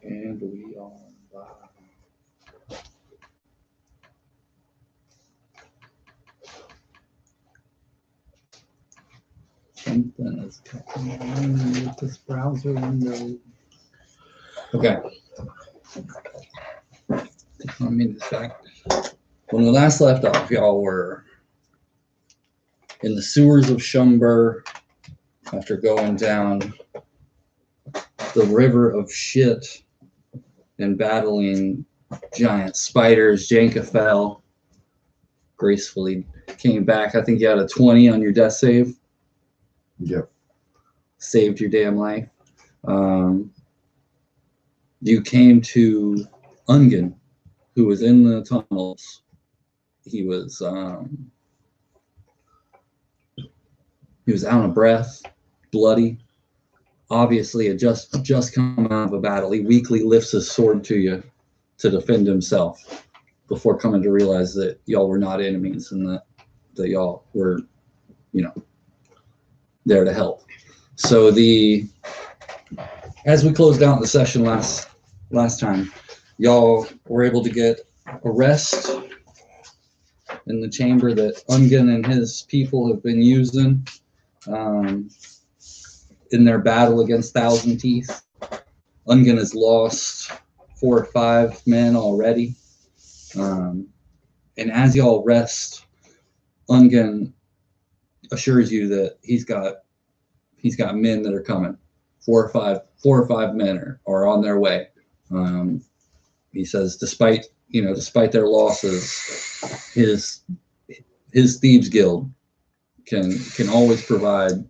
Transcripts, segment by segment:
And we are live. Something is coming on with this browser window. Okay. Let me just back. When we last left off, y'all were in the sewers of Shum Bur after going down the river of shit and battling giant spiders. Janka fell, gracefully came back. I think you had a 20 on your death save. Yep. Saved your damn life. You came to Ungen, who was in the tunnels. He was out of breath, bloody. Obviously, had just come out of a battle. He weakly lifts his sword to you to defend himself before coming to realize that y'all were not enemies and that y'all were, there to help. So as we closed out the session last time, y'all were able to get a rest in the chamber that Ungen and his people have been using in their battle against Thousand Teeth. Ungen has lost 4 or 5 men already. And as y'all rest, Ungen assures you that he's got men that are coming. 4 or 5 men are on their way. He says, despite their losses, his thieves guild can always provide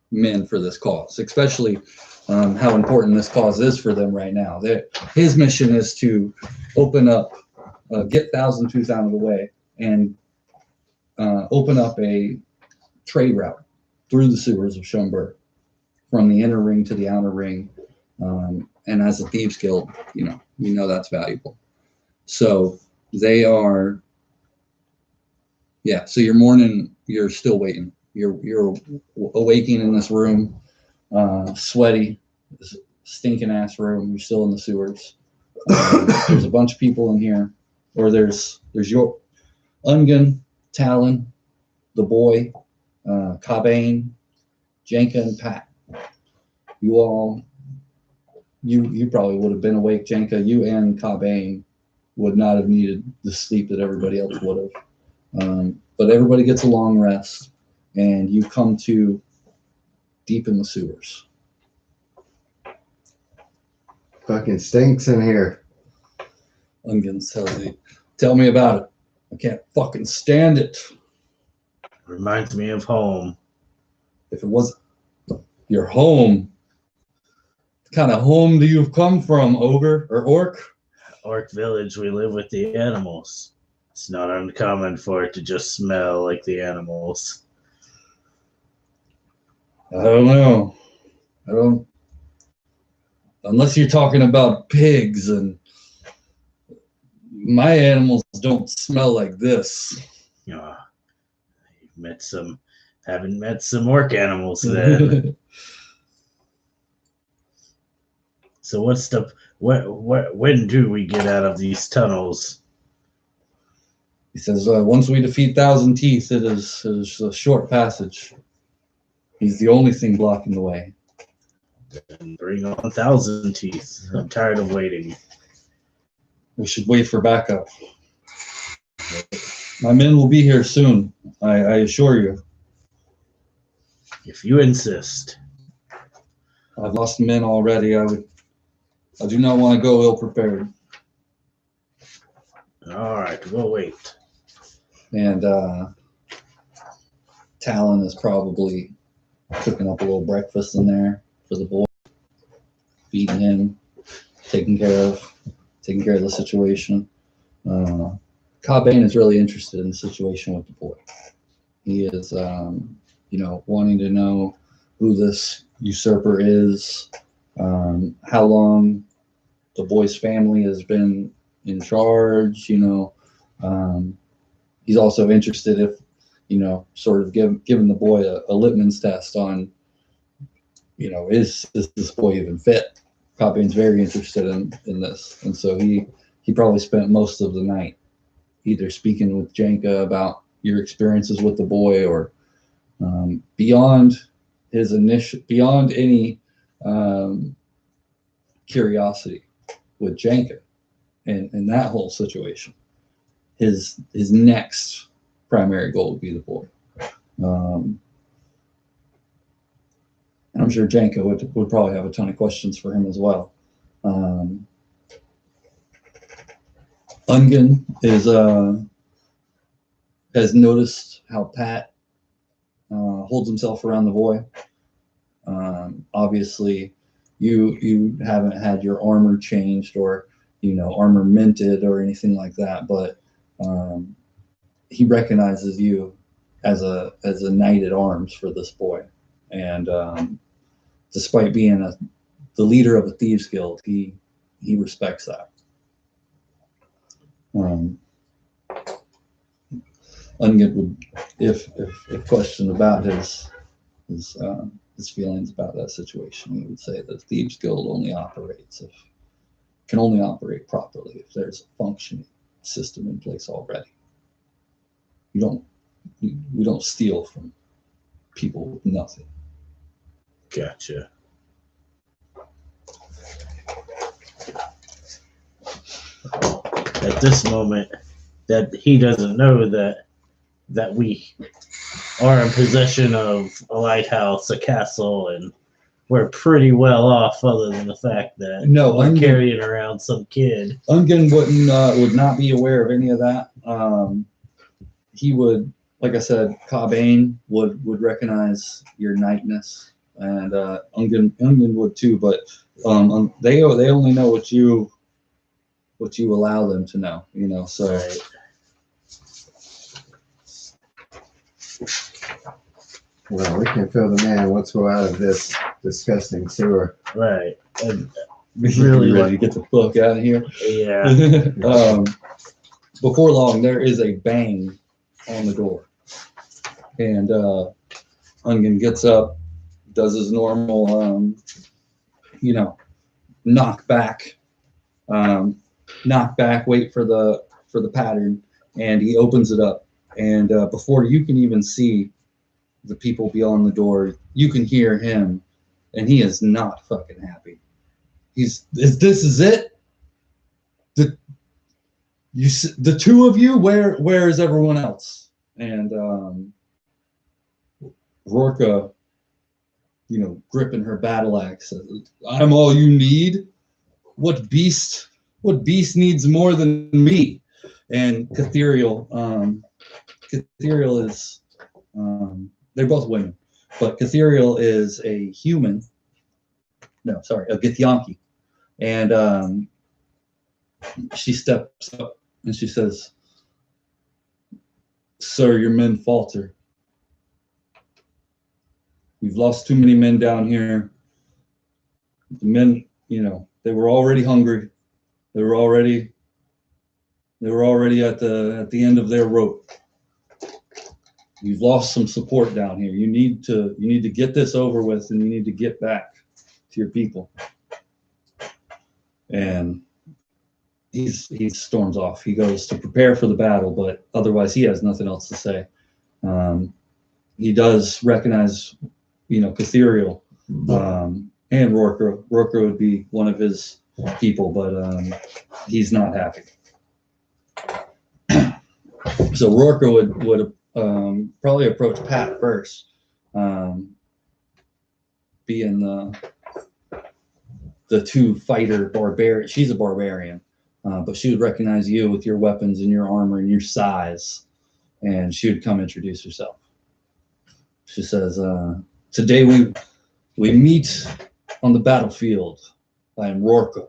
men for this cause, especially how important this cause is for them right now. His mission is to open up, get Thousand Tooth out of the way, and open up a trade route through the sewers of Shum Bur, from the inner ring to the outer ring. And as a thieves guild, you know that's valuable. So they are, so you're still waiting. You're awaking in this room, sweaty, stinking ass room. You're still in the sewers. There's a bunch of people in here, or there's your Ungen, Talon, the boy, Cobain, Janka, and Pat. You probably would have been awake, Janka. You and Cobain would not have needed the sleep that everybody else would have. But everybody gets a long rest, and you come to deep in the sewers. Fucking stinks in here. Ungen tells you, tell me about it. I can't fucking stand it. Reminds me of home. If it was your home, what kind of home do you come from, ogre or orc? Orc village, we live with the animals. It's not uncommon for it to just smell like the animals. I don't know. Unless you're talking about pigs, and my animals don't smell like this. Haven't met some orc animals then. So when do we get out of these tunnels? He says, once we defeat Thousand Teeth, it is a short passage. He's the only thing blocking the way. And bring on Thousand Teeth. I'm tired of waiting. We should wait for backup. My men will be here soon, I assure you. If you insist. I've lost men already. I do not want to go ill-prepared. All right, we'll wait. And Talon is probably cooking up a little breakfast in there for the boy, feeding him, taking care of the situation. Cobain is really interested in the situation with the boy. He is, wanting to know who this usurper is, how long the boy's family has been in charge. He's also interested if, sort of giving the boy a litmus test on, is this boy even fit? Cobain's very interested in this, and so he probably spent most of the night either speaking with Janka about your experiences with the boy, or beyond any curiosity with Janka and that whole situation. His next primary goal would be the boy. And I'm sure Janka would probably have a ton of questions for him as well. Ungen has noticed how Pat holds himself around the boy. Obviously, you haven't had your armor changed or armor minted or anything like that, but he recognizes you as a knight at arms for this boy, and despite being the leader of a thieves guild, he respects that. Ungen would, if questioned about his feelings about that situation, he would say that Thieves Guild can only operate properly if there's a functioning system in place already. We don't steal from people with nothing. Gotcha. At this moment, that he doesn't know that we are in possession of a lighthouse, a castle, and we're pretty well off, other than the fact that we're carrying around some kid. Ungen would not be aware of any of that. He would, like I said, Cobain would recognize your knightness, and Ungen would too. But they only know what you allow them to know. So. Right. Well, we can fill the man once we're out of this disgusting sewer. Right. And really ready to get the fuck out of here. Yeah. Before long, there is a bang on the door, and Ungen gets up, does his normal, knock back, wait for the pattern, and he opens it up, and before you can even see the people beyond the door, you can hear him, and he is not fucking happy. This is it? The two of you? Where is everyone else? And Rorka, gripping her battle axe, says, "I'm all you need. What beast needs more than me?" And Catherial is, they're both women, but Catherial is a human. No, sorry, a Githyanki. And she steps up and she says, "Sir, your men falter. We've lost too many men down here. The men, they were already hungry. They were already at the end of their rope. You've lost some support down here. You need to get this over with, and you need to get back to your people." And he storms off. He goes to prepare for the battle, but otherwise he has nothing else to say. He does recognize, Catherial, and Rorka. Rorka would be one of his people, but he's not happy. So Rorka would probably approach Pat first, being the two fighter barbarian. She's a barbarian, but she would recognize you with your weapons and your armor and your size, and she would come introduce herself. She says, "Today we meet on the battlefield. I am Rorka."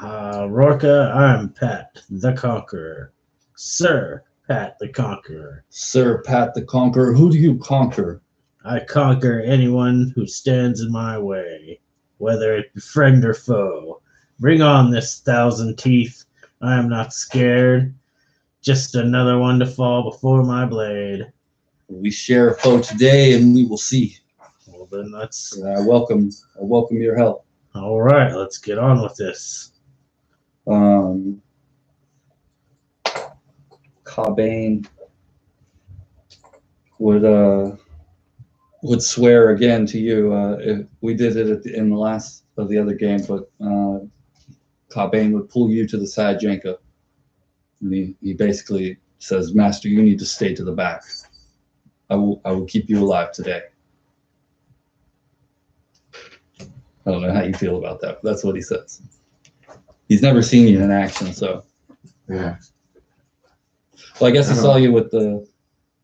Rorka, I'm Pat the Conqueror. Sir Pat the Conqueror. Sir Pat the Conqueror, who do you conquer? I conquer anyone who stands in my way, whether it be friend or foe. Bring on this 1,000 teeth. I am not scared. Just another one to fall before my blade. We share a foe today, and we will see. Well, Well, then that's I welcome your help. all right. Let's get on with this. Cobain would swear again to you. If we did it in the last of the other game, but Cobain would pull you to the side, Jenka, and he basically says, "Master, you need to stay to the back. I will keep you alive today." I don't know how you feel about that, but that's what he says. He's never seen you in action, so. Yeah. Well, I guess he saw you with the.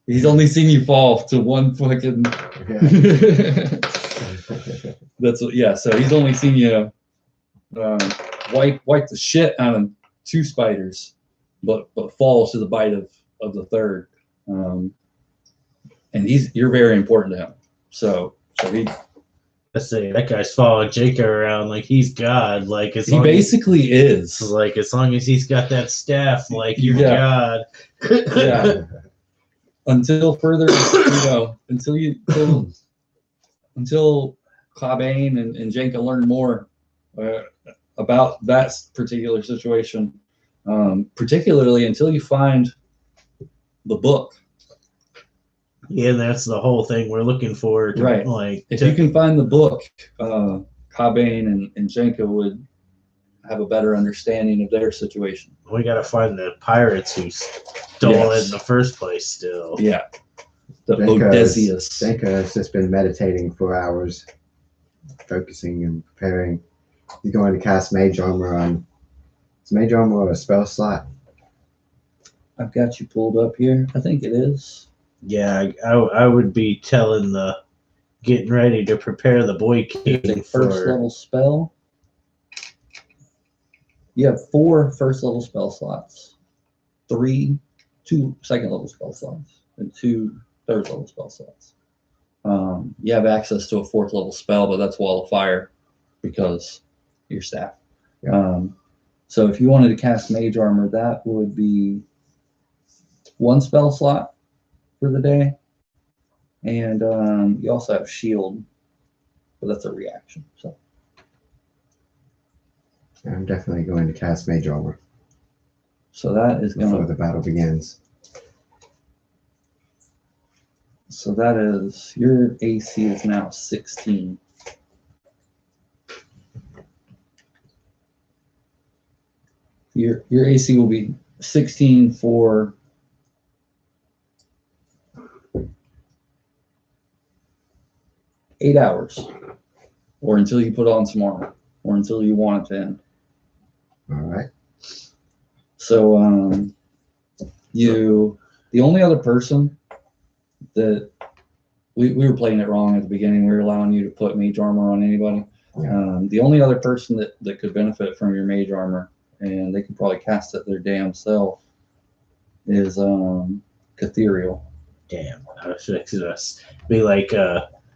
He's only seen you fall to one fucking. Yeah. That's what, yeah. So he's only seen you wipe the shit out of 2 spiders, but fall to the bite of the third. And you're very important to him. So he. Let's say that guy's following Jacob around like he's God. Like He basically is. Like as long as he's got that staff, like you're Yeah. God. Yeah. Until further, until Cobain and Jenka learn more about that particular situation, particularly until you find the book. Yeah, that's the whole thing we're looking for. Right. Like If you can find the book, Cobain and Jenka would have a better understanding of their situation. we got to find the pirates who stole it in the first place. Still. Yeah. The Jenka Odysseus. has just been meditating for hours, focusing and preparing. He's going to cast Mage Armor on. Is Mage Armor a spell slot? I've got you pulled up here. I think it is. Yeah, I would be getting ready to prepare the boy king It's a first level spell. You have 4 first level spell slots, 2 second level spell slots, and 2 third level spell slots. You have access to a 4th level spell, but that's Wall of Fire because your staff. Yeah. So if you wanted to cast Mage Armor, that would be 1 spell slot for the day, and you also have Shield, but that's a reaction. So I'm definitely going to cast Mage Armor that is before going. the battle begins. So that is your AC is now 16. Your AC will be 16 for 8 hours, or until you put on some armor, or until you want it to end. All right. So the only other person that we were playing it wrong at the beginning. We were allowing you to put mage armor on anybody. Yeah. The only other person that could benefit from your mage armor, and they could probably cast it their damn self, is Catherial. Damn, I should just be like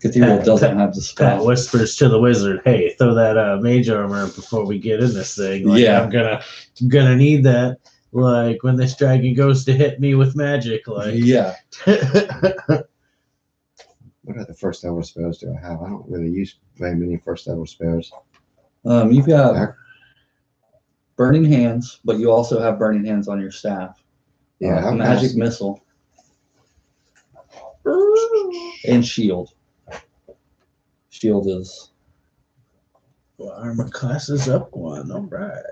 Catherial doesn't have the Pat spell. whispers to the wizard, "Hey, throw that mage armor before we get in this thing. Like, Yeah. I'm gonna need that. Like when this dragon goes to hit me with magic. Like, Yeah. What other first level spells do I have? I don't really use very many first level spells. You've got Burning Hands, but you also have Burning Hands on your staff. Yeah, Magic Missile and Shield. Shield is well, armor class is up one. All right.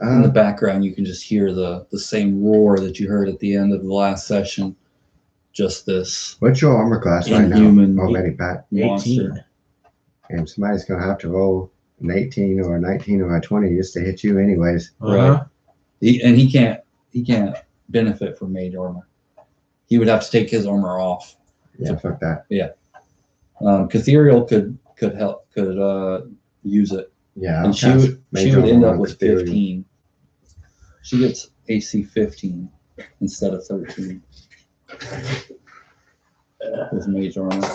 in the background. You can just hear the same roar that you heard at the end of the last session. Just this What's your armor class right now? Inhuman Already, Pat. monster. 18. And somebody's gonna have to roll an 18 or a 19 or a 20 just to hit you, anyways. Uh-huh. He can't benefit from mage armor. He would have to take his armor off. Yeah, fuck that. Catherial could use it. Yeah, And she would end up with 15. She gets AC 15 instead of 13 with mage armor.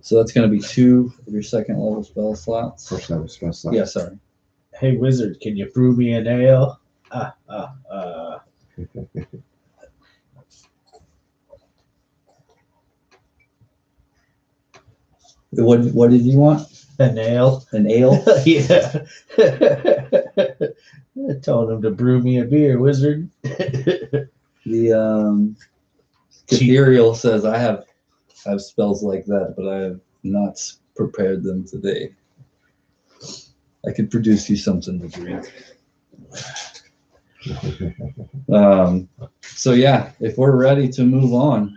So that's going to be 2 of your second level spell slots. First level spell slot. Yeah, sorry. Hey, wizard, can you brew me an ale? What did you want? A nail. An ale? Yeah. I told him to brew me a beer, wizard. The Ethereal says I have spells like that, but I have not prepared them today. I could produce you something to drink. So yeah, if we're ready to move on,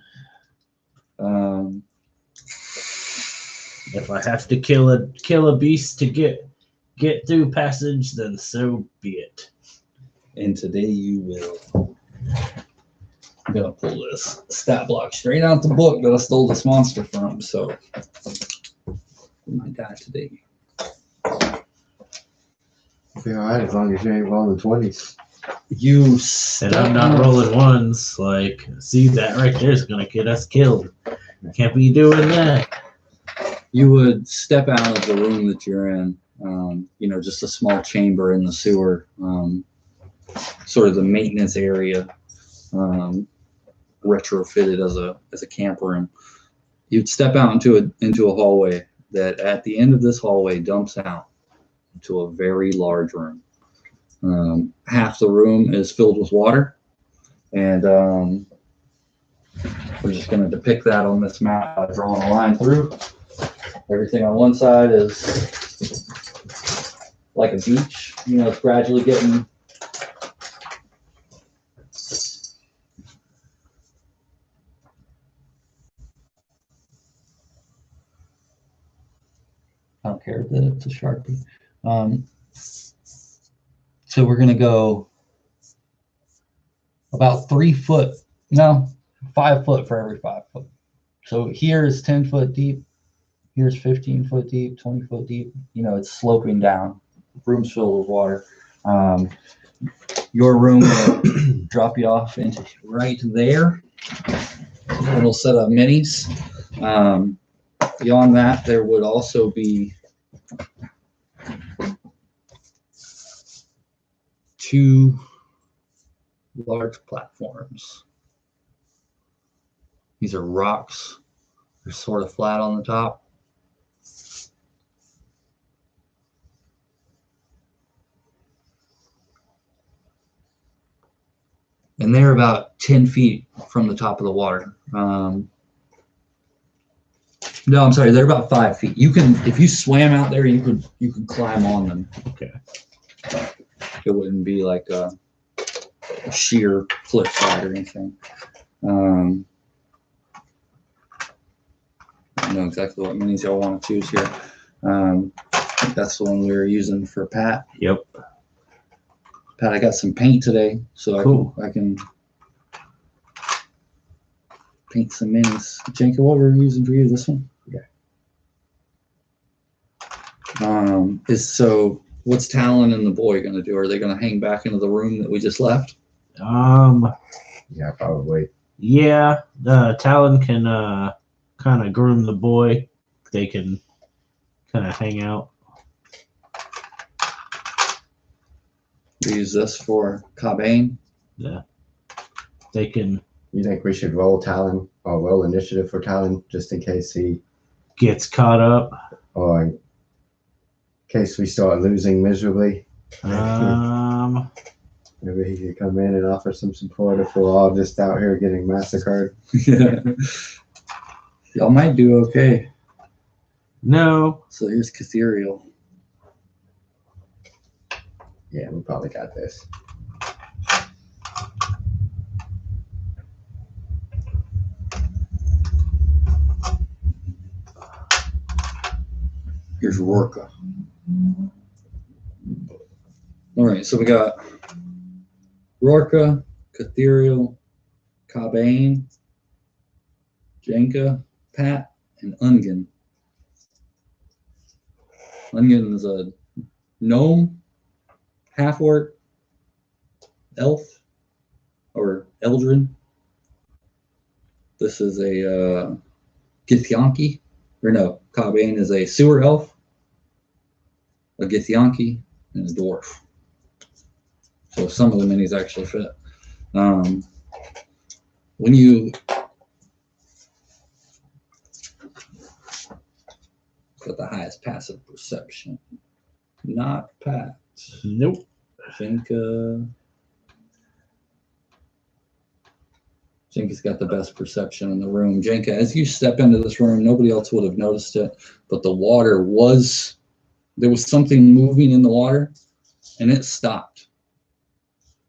If I have to kill a beast to get through passage, then so be it. and today you will. I'm gonna pull this stat block straight out the book that I stole this monster from. So, we might die today. Be alright as long as you ain't rolling 20s. You And I'm not rolling ones. Like, see, that right there is gonna get us killed. Can't be doing that. You would step out of the room that you're in. Just a small chamber in the sewer, sort of the maintenance area, retrofitted as a camp room. You'd step out into a hallway that, at the end of this hallway, dumps out into a very large room. Half the room is filled with water, and we're just going to depict that on this map by drawing a line through. Everything on one side is like a beach. It's gradually getting I don't care that it's a Sharpie. So we're going to go about 3 foot, no, 5 foot for every 5 foot. So here is 10 foot deep. Here's 15 foot deep, 20 foot deep. It's sloping down. Room's filled with water. Your room will drop you off into right there. It'll set up minis. Beyond that, there would also be 2 large platforms. These are rocks. They're sort of flat on the top. And they're about 10 feet from the top of the water. No, I'm sorry, they're about 5 feet. You can, if you swam out there, you could climb on them. Okay. It wouldn't be like a sheer cliffside or anything. I know exactly what minis y'all want to choose here. That's the one we were using for Pat. Yep. Pat, I got some paint today, so Cool. I can paint some minis. Jenka, what were we using for you? This one? Yeah. What's Talon and the boy going to do? Are they going to hang back into the room that we just left? Yeah, probably. Yeah. Talon can kind of groom the boy. They can kind of hang out. We use this for Cobain. Yeah. They can. You think we should roll Talon or roll initiative for Talon just in case he Gets caught up. or in case we start losing miserably? Maybe he could come in and offer some support if we're all just out here getting massacred. Y'all might do okay. No. So here's Catherial. Yeah, we probably got this. Here's Rorka. All right, so we got Rorka, Catherial, Cobain, Jenka, Pat, and Ungen. Ungen is a gnome, half-orc, elf, or eldrin. This is a Githyanki, or no, Cobain is a sewer elf, a Githyanki, and a dwarf. So some of the minis actually fit. When you Got the highest passive perception. Not Pat. Nope. I think Jenka's got the best perception in the room. Jenka, as you step into this room, nobody else would have noticed it, but there was something moving in the water, and it stopped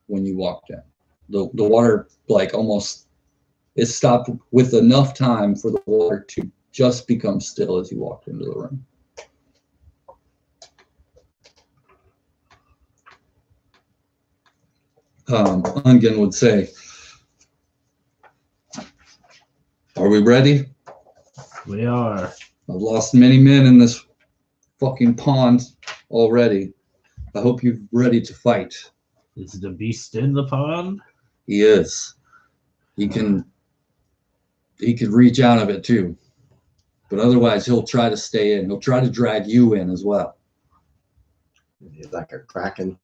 when you walked in. The water, like almost, it stopped with enough time for the water to just become still as you walked into the room. Ungen would say, "Are we ready? We are. I've lost many men in this fucking pond already. I hope you're ready to fight." Is the beast in the pond? He is. He can reach out of it too. But otherwise he'll try to stay in. He'll try to drag you in as well. He's like a kraken.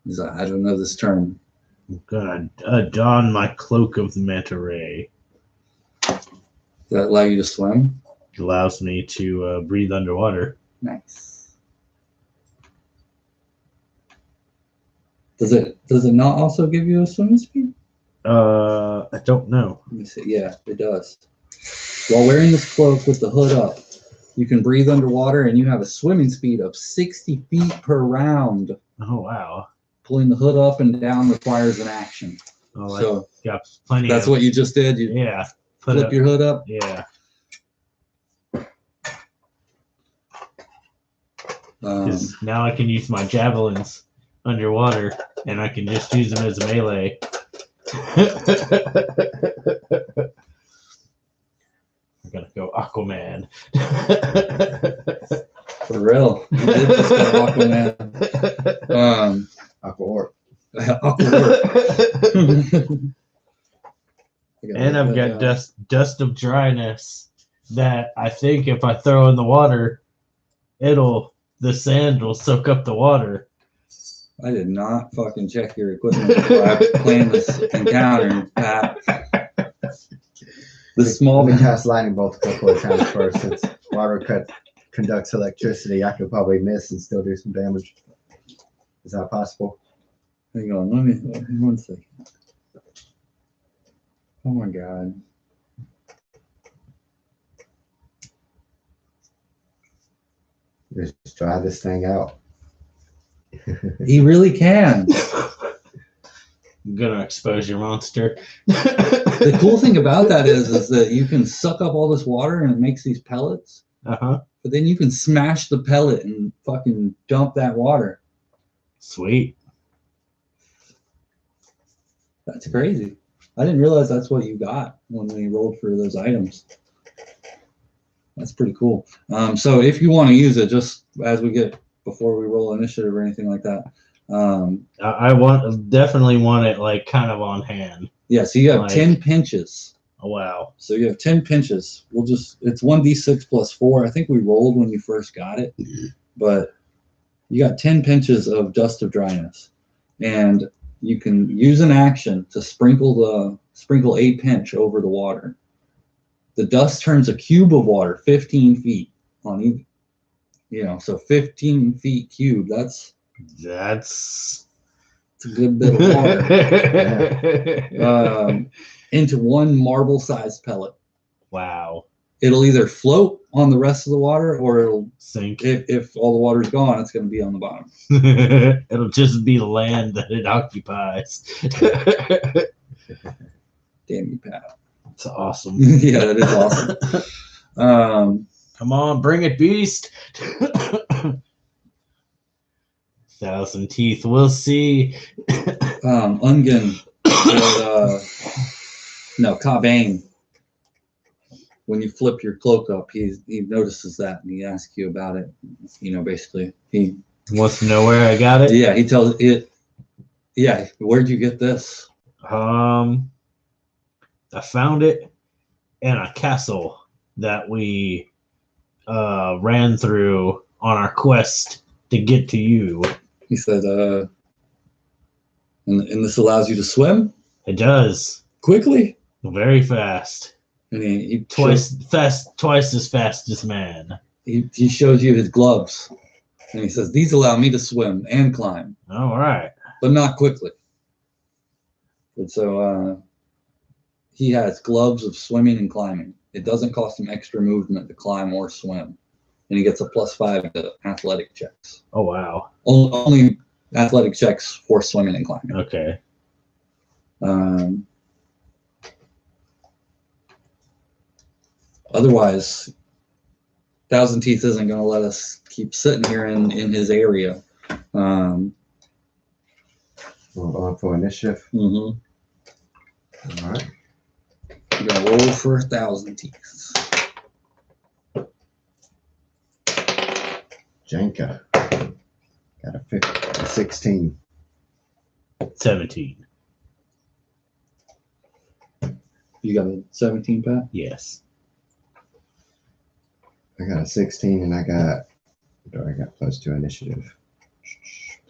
He's like, I don't know this term. I'm gonna don my cloak of the manta ray. Does that allow you to swim? It allows me to breathe underwater. Nice. Does it not also give you a swimming speed? I don't know. Let me see. Yeah, it does. While wearing this cloak with the hood up, you can breathe underwater and you have a swimming speed of 60 feet per round. Oh wow. Pulling the hood up and down requires an action. Oh, So got plenty. that's what you just did. You Yeah. flip your hood up. Yeah. 'Cause now I can use my javelins underwater, and I can just use them as a melee. I'm gonna go Aquaman. For real. You did just go Aquaman. Aquawarp. Aquawarp. And I've got dust of dryness that I think if I throw in the water, the sand will soak up the water. I did not fucking check your equipment before I planned this encounter, Pat. This small Let me cast lightning bolt a couple of times first. Since water conducts electricity, I could probably miss and still do some damage. Is that possible? Hang on, let me 1 second. Oh my god. Just try this thing out. He really can. I'm gonna expose your monster. The cool thing about that is that you can suck up all this water and it makes these pellets. Uh-huh. But then you can smash the pellet and fucking dump that water. Sweet. That's crazy. I didn't realize that's what you got when we rolled for those items. That's pretty cool. So if you want to use it, just as we get before we roll initiative or anything like that. I definitely want it like kind of on hand. Yeah, so you have Like, 10 pinches. Oh wow. So you have 10 pinches. It's 1d6 plus 4. I think we rolled when you first got it, but you got 10 pinches of dust of dryness, and you can use an action to sprinkle a pinch over the water. The dust turns a cube of water 15 feet on either. So 15 feet cubed. That's a good bit of water. Into one marble-sized pellet. Wow. It'll either float on the rest of the water, or it'll Sink. If all the water's gone, it's going to be on the bottom. It'll just be the land that it occupies. Damn you, Pat. It's awesome. Yeah, that is awesome. Come on, bring it, beast. 1,000 teeth. We'll see. Ungen, Cobain. When you flip your cloak up, he notices that and he asks you about it. Basically, he wants to know where I got it. Yeah, he tells it. Yeah, where'd you get this? I found it in a castle that we ran through on our quest to get to you. He said, and this allows you to swim? It does. Quickly? Very fast. And he twice as fast as man. He shows you his gloves, and he says, "These allow me to swim and climb, All right. but not quickly." And so he has gloves of swimming and climbing. It doesn't cost him extra movement to climb or swim, and he gets a +5 to athletic checks. Oh wow. Only athletic checks for swimming and climbing. Okay. Otherwise, Thousand Teeth isn't going to let us keep sitting here in his area. We're on for initiative. Mm-hmm. All right. We're going to roll for Thousand Teeth. Janka. Got a 16. 17. You got a 17, Pat? Yes. I got a 16 and I got +2 initiative.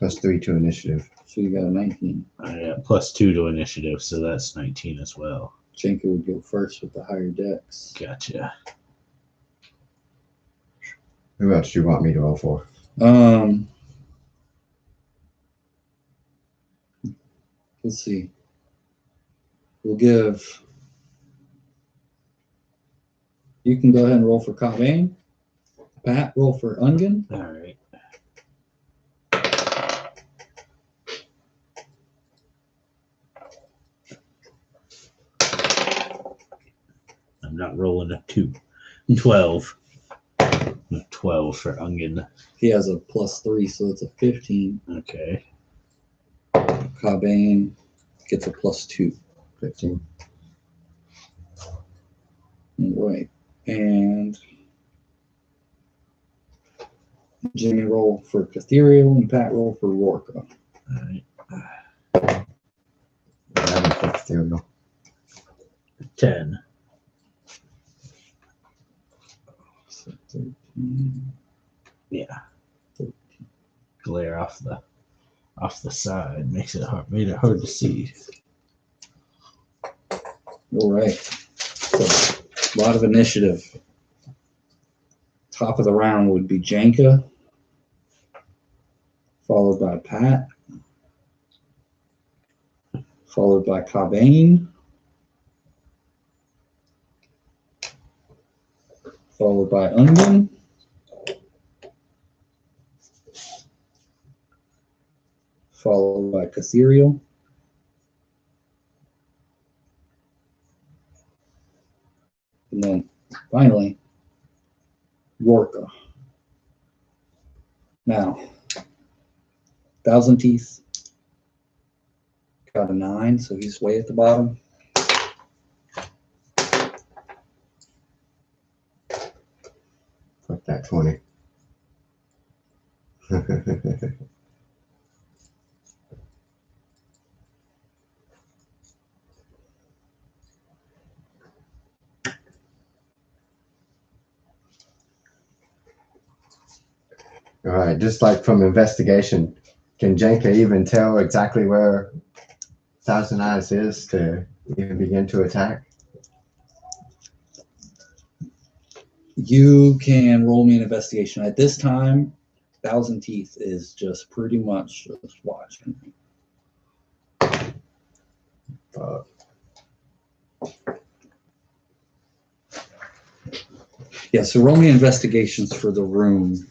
+3 to initiative. So you got a 19. I got +2 to initiative, so that's 19 as well. Jenka would go first with the higher dex. Gotcha. Who else do you want me to roll for? Let's see. We'll give. You can go ahead and roll for Cobain. Pat, roll for Ungen. All right. I'm not rolling a 2. 12. 12 for Ungen. He has a +3, so it's a 15. Okay. Cobain gets a +2. 15. Right. And Jimmy roll for Catherial and Pat roll for Rorca. All right. 11 for Catherial. 10. So 13. Yeah. 13. Glare off the side made it hard to see. All right. So a lot of initiative. Top of the round would be Janka, followed by Pat, followed by Cobain, followed by Ungen, followed by Catherial, and then finally Rorca. Now, Thousand Teeth got a 9, so he's way at the bottom. Fuck that 20. All right, just like from investigation, can Jenka even tell exactly where Thousand Eyes is to even begin to attack? You can roll me an investigation. At this time, Thousand Teeth is just pretty much just watching. Yeah, so roll me investigations for the room.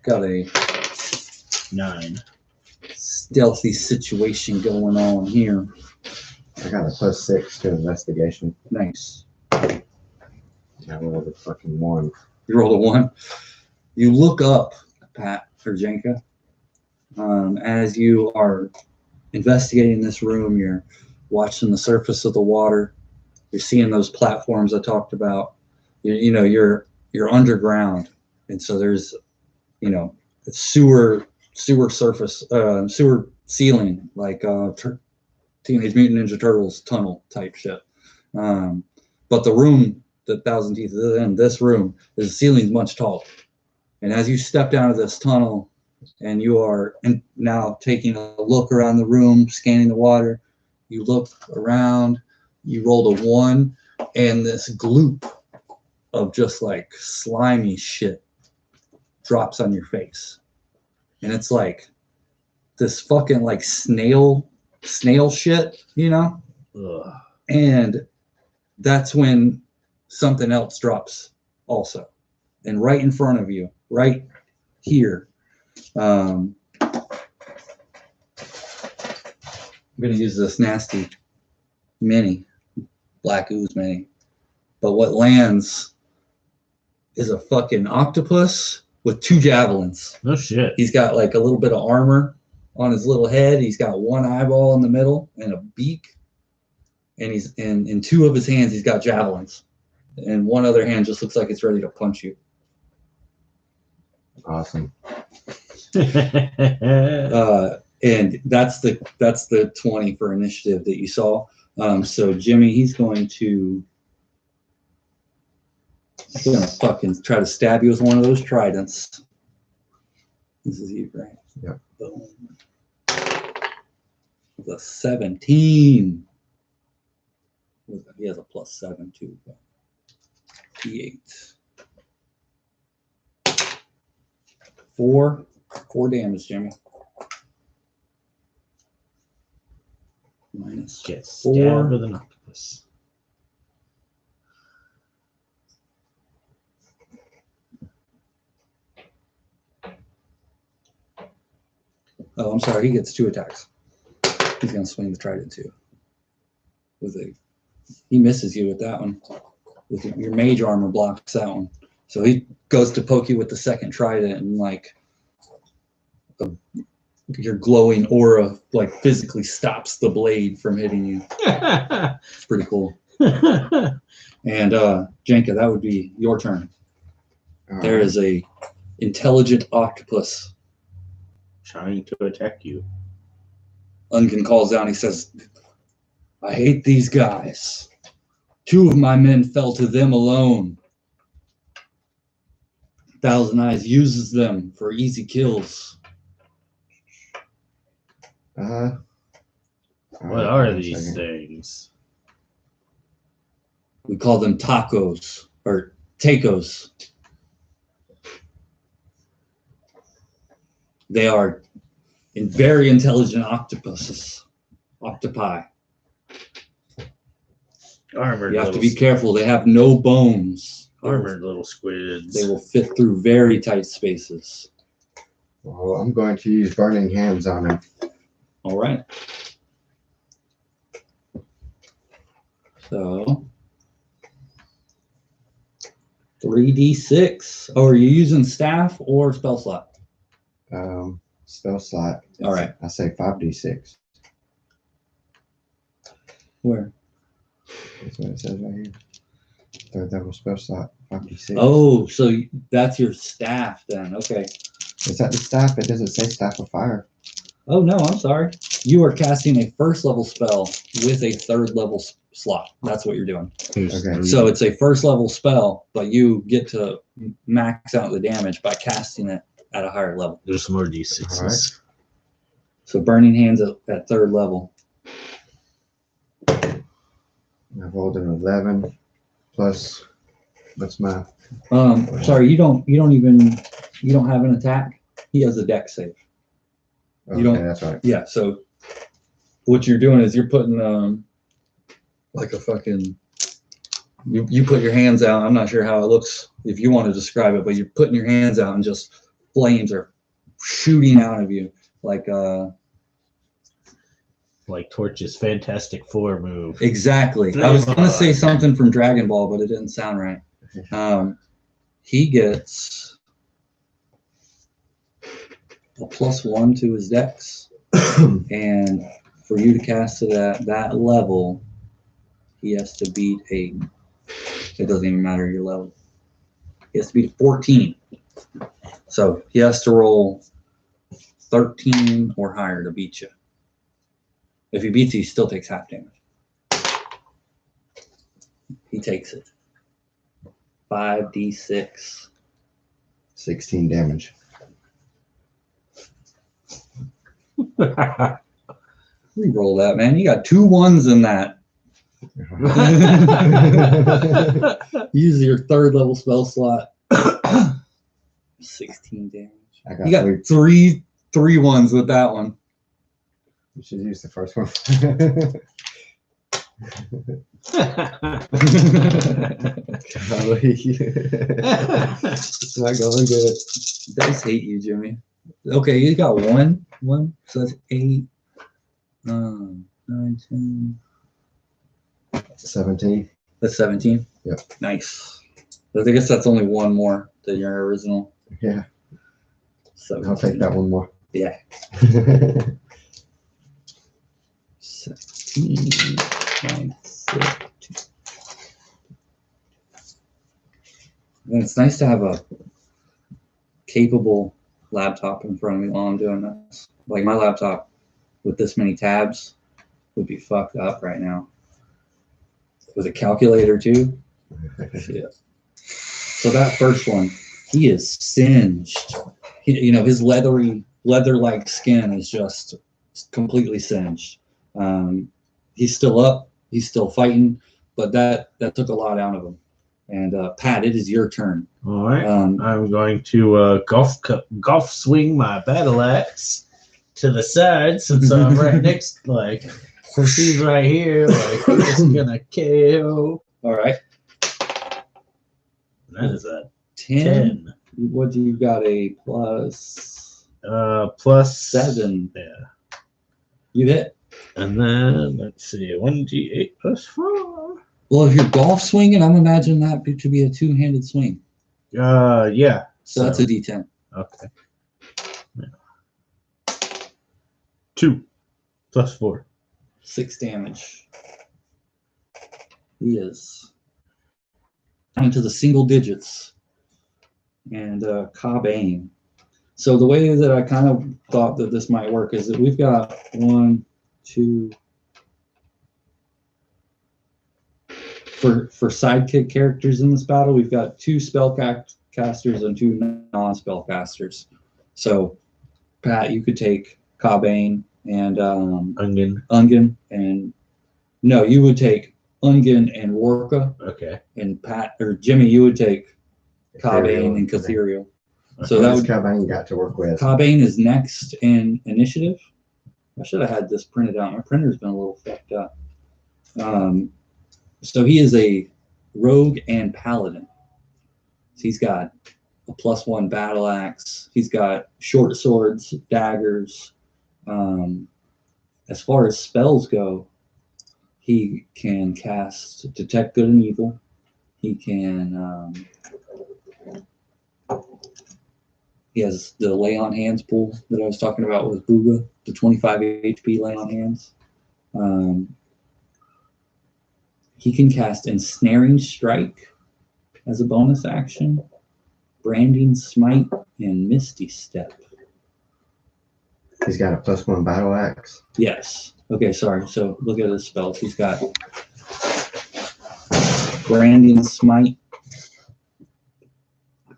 Got a 9. stealthy situation going on here. I got a +6 to investigation. Nice. I rolled a fucking 1. You rolled a 1. You look up, Pat or Jenka, as you are investigating this room. You're watching the surface of the water. You're seeing those platforms I talked about. You're underground, and so there's it's sewer surface, sewer ceiling, like Teenage Mutant Ninja Turtles tunnel type shit. But the room that Thousand Teeth is in, this room, the ceiling's much taller. And as you step down to this tunnel, and you are now taking a look around the room, scanning the water, you look around. You rolled a 1, and this gloop of just like slimy shit drops on your face. And it's like this fucking like snail shit, you know? Ugh. And that's when something else drops also. And right in front of you, right here. I'm going to use this nasty mini, black ooze mini. But what lands is a fucking octopus with 2 javelins. No shit. He's got like a little bit of armor on his little head. He's got 1 eyeball in the middle and a beak. And he's in 2 of his hands, he's got javelins. And 1 other hand just looks like it's ready to punch you. Awesome. And that's the 20 for initiative that you saw. So Jimmy, he's gonna fucking try to stab you with one of those tridents. This is you, right? Yep. Boom. With a 17. He has a +7 too. But D8. 4 damage, Jimmy. Minus Get 4. stabbed with an octopus. Oh, I'm sorry. He gets 2 attacks. He's gonna swing the trident too. He misses you with that one. With your mage armor blocks that one. So he goes to poke you with the second trident, and like your glowing aura like physically stops the blade from hitting you. It's pretty cool. And Jenka, that would be your turn. There is a intelligent octopus. Trying to attack you. Unkin calls down. He says, "I hate these guys. 2 of my men fell to them alone. Thousand Eyes uses them for easy kills." What are these things? We call them tacos or tacos. They are very intelligent octopi. Armored. You have to little be careful. They have no bones. Armored little squids. They will fit through very tight spaces. Well, I'm going to use burning hands on him. All right. So 3d6. Oh, are you using staff or spell slot? Spell slot. All right. I say 5d6. Where? That's what it says right here. 3rd level spell slot, 5d6. Oh, so that's your staff then. Okay. Is that the staff? It doesn't say staff of fire. Oh, no, I'm sorry. You are casting a 1st level spell with a 3rd level slot. That's what you're doing. Okay. So it's a 1st level spell, but you get to max out the damage by casting it at a higher level. There's more D6s. All right. So burning hands at 3rd level. I've rolled an 11 plus. What's my? Sorry, you don't have an attack. He has a dex save. Okay, don't- that's right. Yeah. So what you're doing is you're putting like a fucking. You put your hands out. I'm not sure how it looks if you want to describe it, but you're putting your hands out and just flames are shooting out of you like Torch's Fantastic Four move. Exactly. I was gonna say something from Dragon Ball, but it didn't sound right. He gets a +1 to his dex, and for you to cast it at that level, he has to beat a. It doesn't even matter your level. He has to beat a 14. So he has to roll 13 or higher to beat you. If he beats you, he still takes half damage. He takes it. 5d6. 16 damage. Reroll that, man. You got 2 1s in that. Use your 3rd level spell slot. 16 damage. I got You got three. three ones with that one. You should use the first one. Golly. It's not going good. Dice hate you, Jimmy. Okay, you got one. So that's 8, 9, 10. 17. That's 17? Yep. Nice. I guess that's only one more than your original. Yeah. 17. I'll take that one more. Yeah. 17. 9, 6. And it's nice to have a capable laptop in front of me while I'm doing this. Like my laptop with this many tabs would be fucked up right now. With a calculator too. Yeah. So that first one, he is singed. His leather-like skin is just completely singed. He's still up. He's still fighting, but that took a lot out of him. And Pat, it is your turn. All right. I'm going to golf swing my battle axe to the side since I'm right next. Since he's right here, I'm just gonna KO. All right. That is a 10. What do you got? A plus? Plus 7. Yeah. You hit. And then let's see, 1d8 plus 4. Well, if you're golf swinging, I'm imagining that to be a 2-handed swing. Yeah. So that's a D10. Okay. Yeah. 2 plus 4. 6 damage. He is down to the single digits. And Cobain. So the way that I kind of thought that this might work is that we've got 1, 2. For sidekick characters in this battle, we've got 2 spellcasters and 2 non-spellcasters. So, Pat, you could take Cobain and Ungen, and no, you would take Ungen and Worka. Okay. And Pat or Jimmy, you would take Cobain and Catherial. Okay. So that would Cobain got to work with. Cobain is next in initiative. I should have had this printed out. My printer's been a little fucked up. So he is a rogue and paladin. So he's got a +1 battle axe. He's got short swords, daggers. As far as spells go, he can cast Detect Good and Evil. He can. He has the Lay on Hands pool that I was talking about with Booga, the 25 HP Lay on Hands. He can cast Ensnaring Strike as a bonus action, Branding Smite, and Misty Step. He's got a +1 battle axe. Yes. Okay, sorry. So look at his spells. He's got Branding Smite.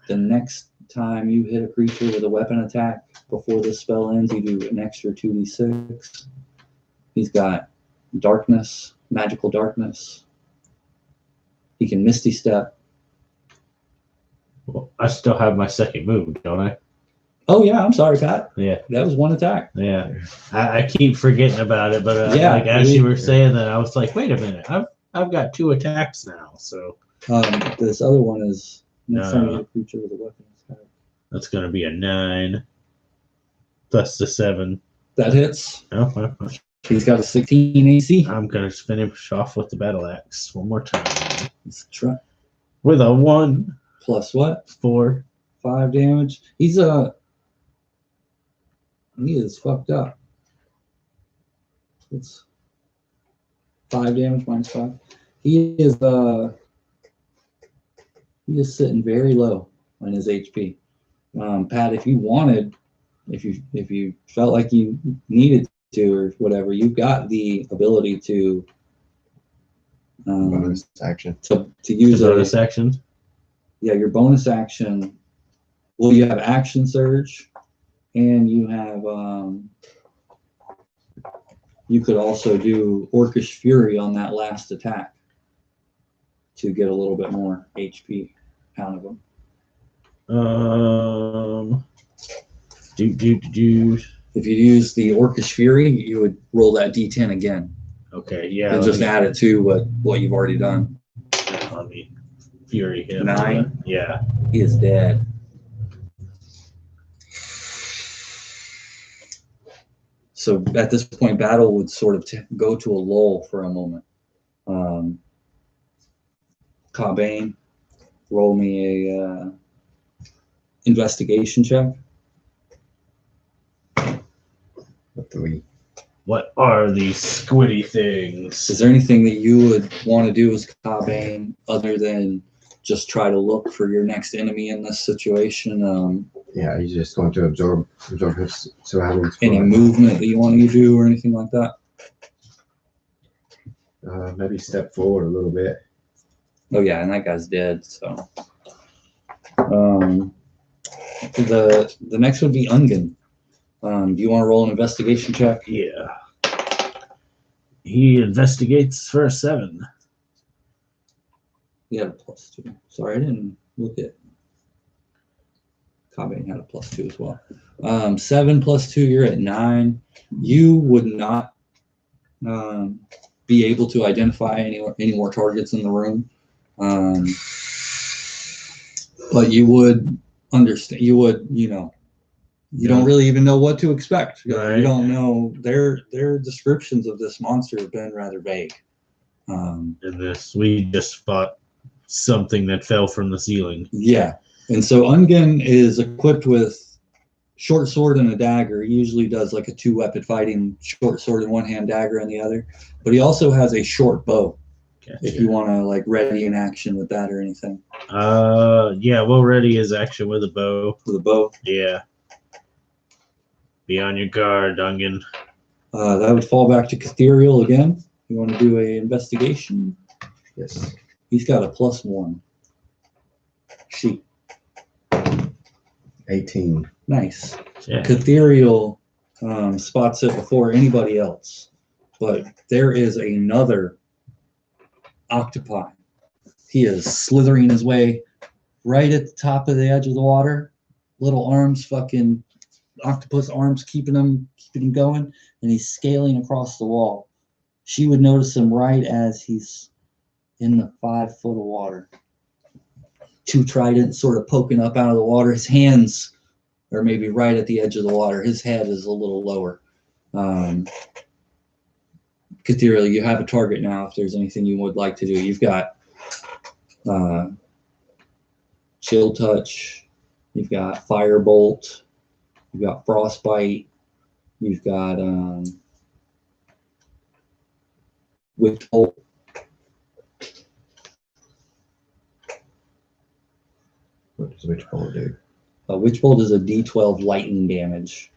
The next time you hit a creature with a weapon attack before this spell ends, you do an extra 2d6. He's got Darkness, Magical Darkness. He can Misty Step. Well, I still have my second move, don't I? Oh, yeah. I'm sorry, Pat. Yeah. That was one attack. Yeah. I keep forgetting about it, but as you were saying that, I was like, wait a minute. I've got 2 attacks now, so. This other one is next time you hit a creature with a weapon attack. That's going to be a 9 plus the 7. That hits. Oh, well, He's got a 16 AC. I'm going to finish off with the battle axe one more time. Let's try. With a 1. Plus what? 4. 5 damage. He is fucked up. It's 5 damage minus 5. He is sitting very low on his HP. Pat, if you wanted, if you felt like you needed to or whatever, you've got the ability to Bonus action. to use bonus action. Yeah, your bonus action. Well, you have action surge, and you have you could also do Orcish Fury on that last attack to get a little bit more HP out of them. If you use the Orcish Fury, you would roll that D10 again. Okay, yeah. And just add it to what you've already done. Let me Fury him. 9. Yeah. He is dead. So at this point, battle would sort of go to a lull for a moment. Cobain, roll me a investigation check. A 3. What are these squiddy things? Is there anything that you would want to do as Cobain other than just try to look for your next enemy in this situation? Yeah, he's just going to absorb his surroundings. Any movement that you want to do or anything like that? Maybe step forward a little bit. Oh yeah, and that guy's dead. So the next would be Ungen. Do you want to roll an investigation check? Yeah. He investigates for a 7. He had a +2. Sorry, I didn't look at. Cobain had a +2 as well. 7 + 2, you're at 9. You would not be able to identify any more targets in the room, but you would understand. You would, you don't really even know what to expect. Right. You don't know. Their descriptions of this monster have been rather vague. In this, we just fought something that fell from the ceiling. Yeah. And so Ungen is equipped with short sword and a dagger. He usually does like a 2-weapon fighting, short sword in one hand, dagger in the other. But he also has a short bow. Gotcha. If you want to like ready in action with that or anything. Yeah, we'll ready his action with a bow. With a bow? Yeah. Be on your guard, Ungen. That would fall back to Catherial again. You want to do an investigation? Yes. He's got a +1. She. 18. Nice. Yeah. Catherial spots it before anybody else. But there is another octopi. He is slithering his way right at the top of the edge of the water. Little arms, fucking octopus arms keeping him going. And he's scaling across the wall. She would notice him right as he's in the 5 foot of water. 2 tridents sort of poking up out of the water. His hands are maybe right at the edge of the water. His head is a little lower. Catherial, you have a target now if there's anything you would like to do. You've got Chill Touch. You've got Firebolt. You've got Frostbite. You've got Witch Bolt. What does Witch Bolt do? Witch Bolt is a D12 lightning damage.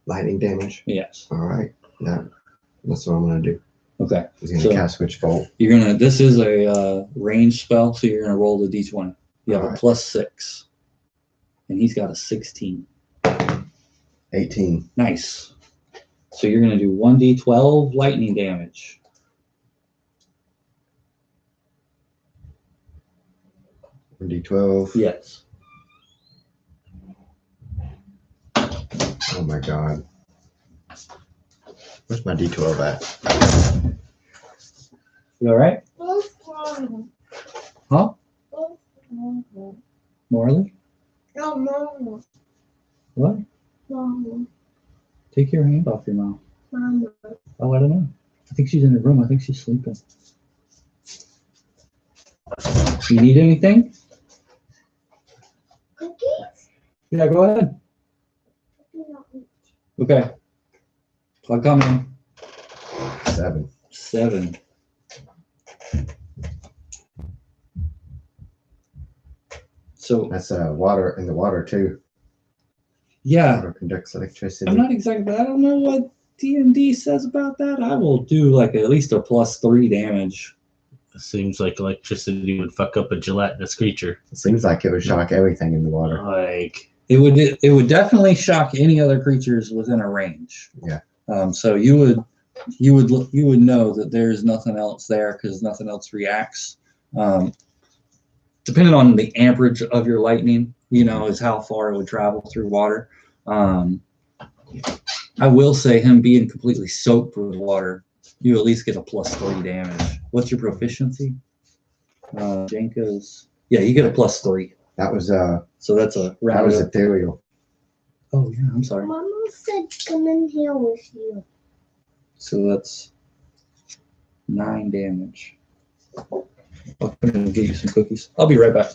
Lightning damage? Yes. All right. That's what I'm going to do. Okay. He's going to cast Witch Bolt. This is a ranged spell, so you're going to roll the D20. You have a +6. And he's got a 16. 18. Nice. So you're going to do 1d12 lightning damage. D12. Yes. Oh my god. Where's my D12 at? You alright? Huh? Morley? No. What? Mama. Take your hand off your mouth. Mama. Oh, I don't know. I think she's in the room. I think she's sleeping. You need anything? Cookies? Yeah, go ahead. Okay. I'll come in. 7. So that's water in the water too. Yeah. Water conducts electricity. I'm not exactly, but I don't know what D&D says about that. I will do like at least a +3 damage. It seems like electricity would fuck up a gelatinous creature. It seems like it would shock everything in the water. Like it would definitely shock any other creatures within a range. Yeah. So you would you would know that there's nothing else there because nothing else reacts. Depending on the amperage of your lightning, is how far it would travel through water. I will say him being completely soaked with water, you at least get a +3 damage. What's your proficiency? Jenka's. Yeah, you get a +3. That was So that's a that round. was ethereal. Oh yeah, I'm sorry. Mama said come in here with you. So that's 9 damage. I'll come in and get you some cookies. I'll be right back.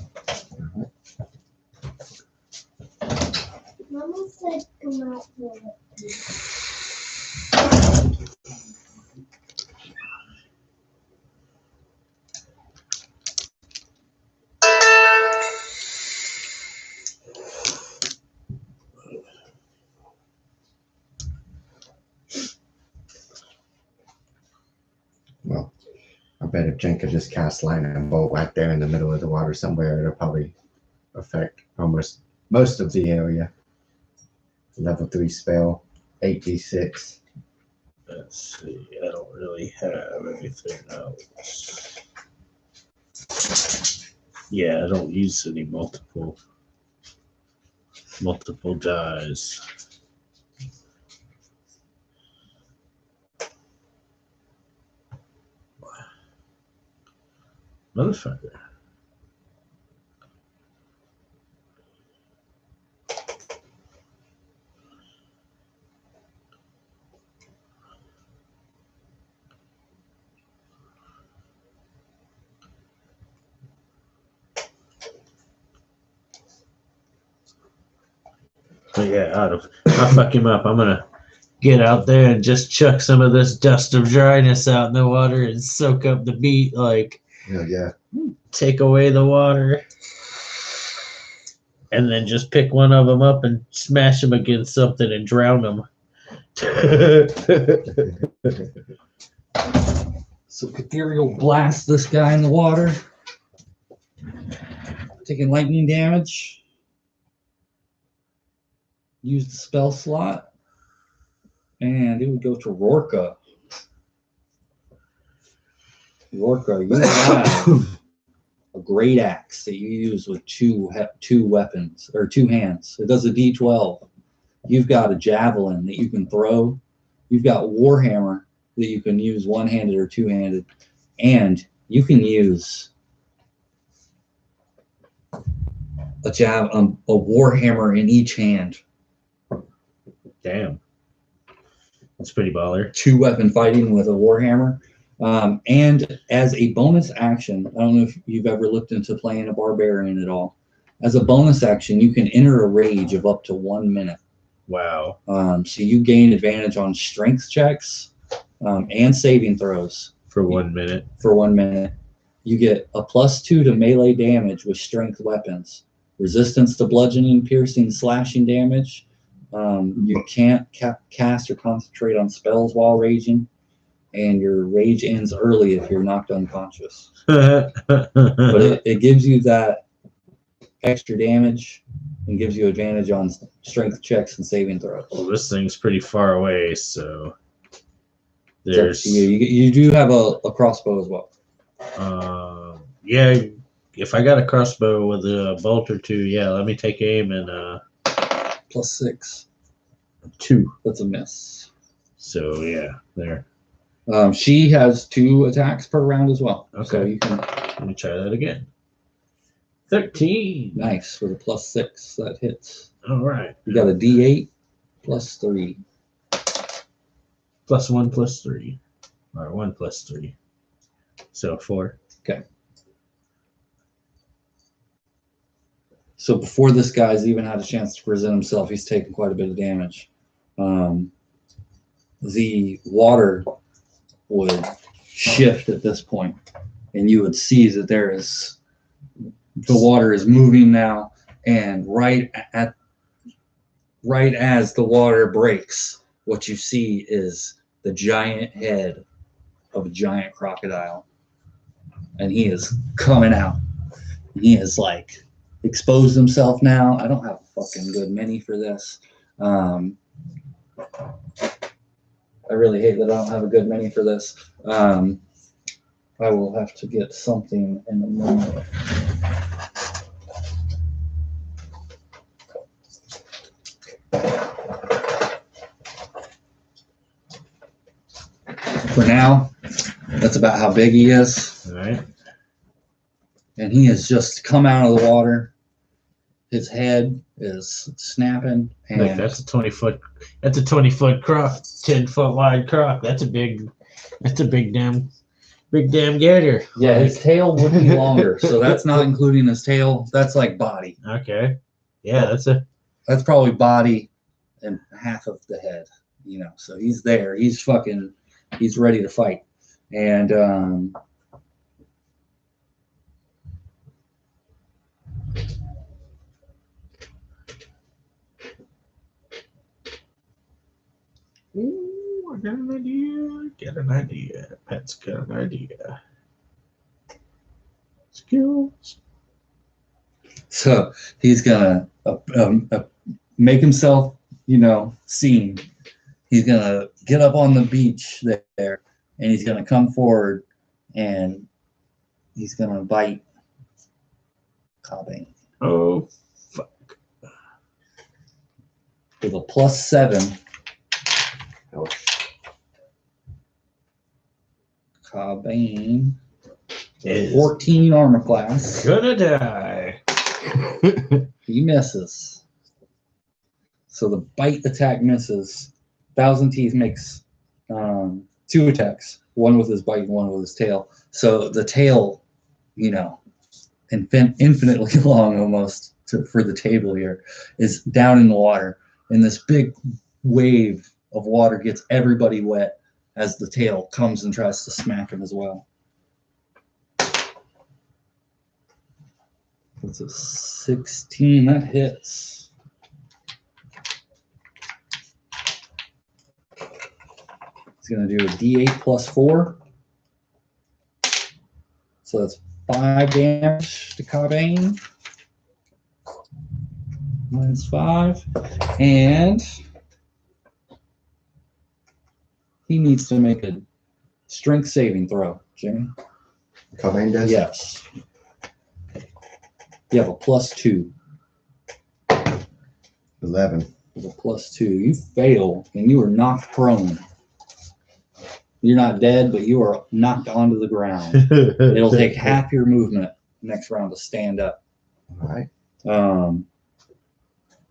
Mama said come out here with you. Well, I bet if Jenka just cast lightning bolt right there in the middle of the water somewhere, it'll probably affect almost most of the area. Level 3 spell, 8d6. Let's see. I don't really have anything else. Yeah, I don't use any multiple dies. Motherfucker. But yeah, I'll fuck him up. I'm gonna get out there and just chuck some of this dust of dryness out in the water and soak up the beat, like Yeah. take away the water, and then just pick one of them up and smash them against something and drown them. So Ethereal blast this guy in the water. Taking lightning damage. Use the spell slot. And it would go to Rorka. Rorka, you have a great axe that you use with two weapons, or 2 hands. It does a D12. You've got a javelin that you can throw. You've got Warhammer that you can use one-handed or two-handed. And you can use a Warhammer in each hand. Damn. That's pretty baller. 2-weapon fighting with a Warhammer. And as a bonus action, I don't know if you've ever looked into playing a barbarian at all. As a bonus action, you can enter a rage of up to 1 minute. Wow. So you gain advantage on strength checks and saving throws. For 1 minute. For 1 minute. You get a +2 to melee damage with strength weapons. Resistance to bludgeoning, piercing, slashing damage. You can't cast or concentrate on spells while raging. And your rage ends early if you're knocked unconscious. But it gives you that extra damage and gives you advantage on strength checks and saving throws. Well, this thing's pretty far away, so there's. You do have a crossbow as well. Yeah, if I got a crossbow with a bolt or 2, yeah, let me take aim and +6. 2. That's a miss. So yeah, there. She has 2 attacks per round as well. Okay. So you can. Let me try that again. 13. Nice with a +6 that hits. All right. You got a D8 +3. +1 +3, or 1 +3. So 4. Okay. So before this guy's even had a chance to present himself, he's taken quite a bit of damage. The water would shift at this point, and you would see that the water is moving now, and right as the water breaks, what you see is the giant head of a giant crocodile, and he is coming out. He is like exposed himself now. I don't have a fucking good mini for this. I really hate that I don't have a good menu for this. I will have to get something in a moment. For now, that's about how big he is. All right. And he has just come out of the water. His head is snapping. And Look, that's a 20-foot. That's a 20-foot croc, 10-foot wide croc. That's a big damn gator. yeah, his tail would be longer, so that's not including his tail. That's like body. Okay. Yeah, That's probably body and half of the head. So he's there. He's ready to fight. And Ooh, I got an idea. Get an idea. Pet's got an idea. Skills. so he's gonna make himself, seen. He's gonna get up on the beach there, and he's gonna come forward, and he's gonna bite Cobbing Oh, fuck. with a +7. Ouch. Cobbing Is 14 armor class. gonna die. He misses. So the bite attack misses. Thousand Teeth makes 2 attacks, one with his bite and one with his tail. So the tail, infinitely long almost for the table here, is down in the water. And this big wave of water gets everybody wet as the tail comes and tries to smack him as well. It's a 16. That hits. It's going to do a D8 +4. So that's 5 damage to Cobbane. -5. And he needs to make a strength saving throw, Jimmy. Cobain does? Yes. You have a +2. 11. With a +2. You fail, and you are knocked prone. You're not dead, but you are knocked onto the ground. It'll take half your movement next round to stand up. All right.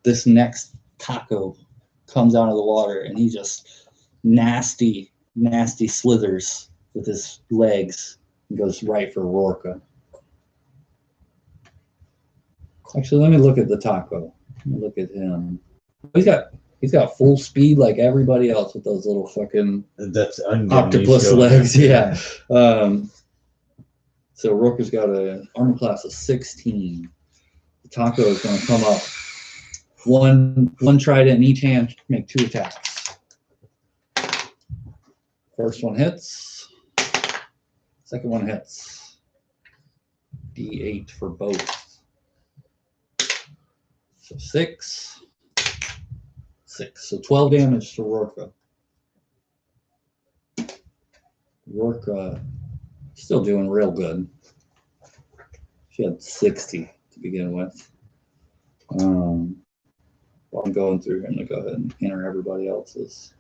This next taco comes out of the water, and he just nasty slithers with his legs and goes right for Rorka. Actually, let me look at the taco. Let me look at him. He's got full speed like everybody else with those little fucking That's octopus legs. Yeah. So Rorka's got an armor class of 16. The taco is going to come up. One trident in each hand, make 2 attacks. First one hits. Second one hits. D8 for both. So 6. So 12 damage to Rorka. Rorka still doing real good. She had 60 to begin with. While I'm going through, I'm going to go ahead and enter everybody else's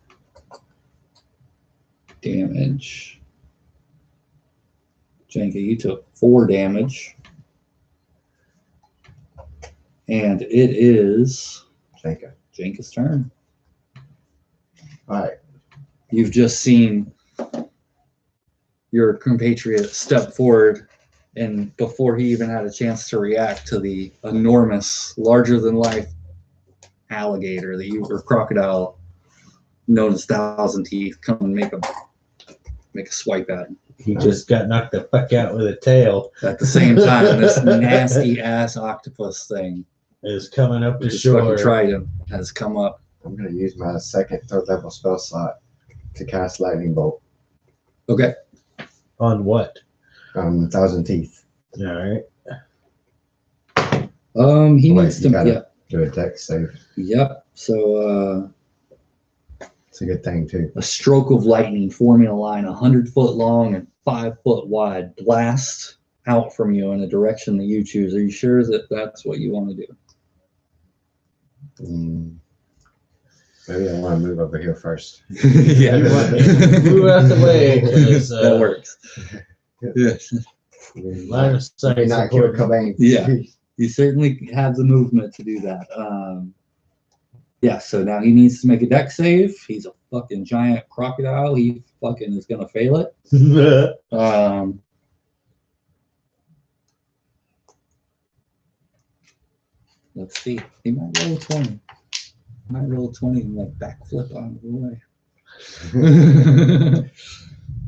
damage. Jenka, you took 4 damage. And it is Jenka's turn. All right. You've just seen your compatriot step forward, and before he even had a chance to react to the enormous, larger-than-life alligator or crocodile known as Thousand Teeth come and make a swipe at him. He just got knocked the fuck out with a tail. At the same time, this nasty-ass octopus thing Is coming up to with his fucking shore. trident has come up. I'm going to use my second, 3rd level spell slot to cast Lightning Bolt Okay. On what? on Thousand Teeth. All right. He Wait, needs to. you gotta Yeah. do a dex save. Yep. So It's a good thing too. A stroke of lightning forming a line 100 foot long and 5 foot wide blast out from you in a direction that you choose. Are you sure that that's what you want to do? Maybe I want to move over here first. Yeah, You want to move out the way, 'cause, that works. Yeah, line of sight Maybe is not kill important. Cobain. Yeah. You certainly have the movement to do that. Yeah, so now he needs to make a deck save. He's a fucking giant crocodile. He fucking is gonna fail it. Let's see. He might roll a 20. Might roll a 20 and like backflip on the way.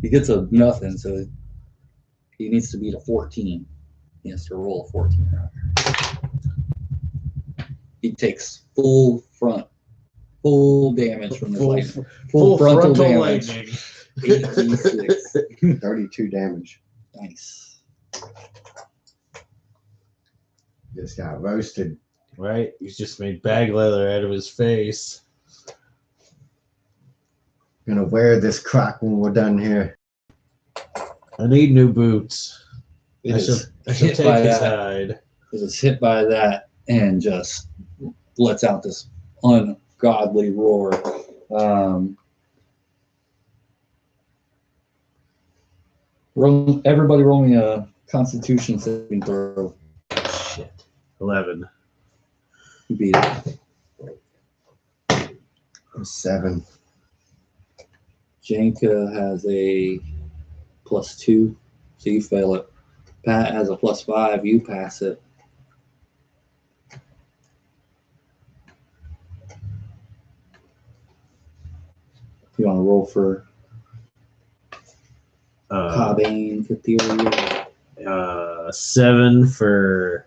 He gets a nothing, so he needs to beat a 14. He has to roll a 14. He takes full damage from the lightning. Full frontal damage. lightning. 8d6. 32 damage. Nice. Just got roasted. Right? He's just made bag leather out of his face. Gonna wear this croc when we're done here. I need new boots. It I is shall hit by take his that. hide. It is hit by that and just lets out this ungodly roar. Everybody roll me a Constitution saving throw. Shit. 11. You beat it. 7. Janka has a +2, so you fail it. Pat has a +5, you pass it. You want to roll for Cobain, Cathedral? 7 for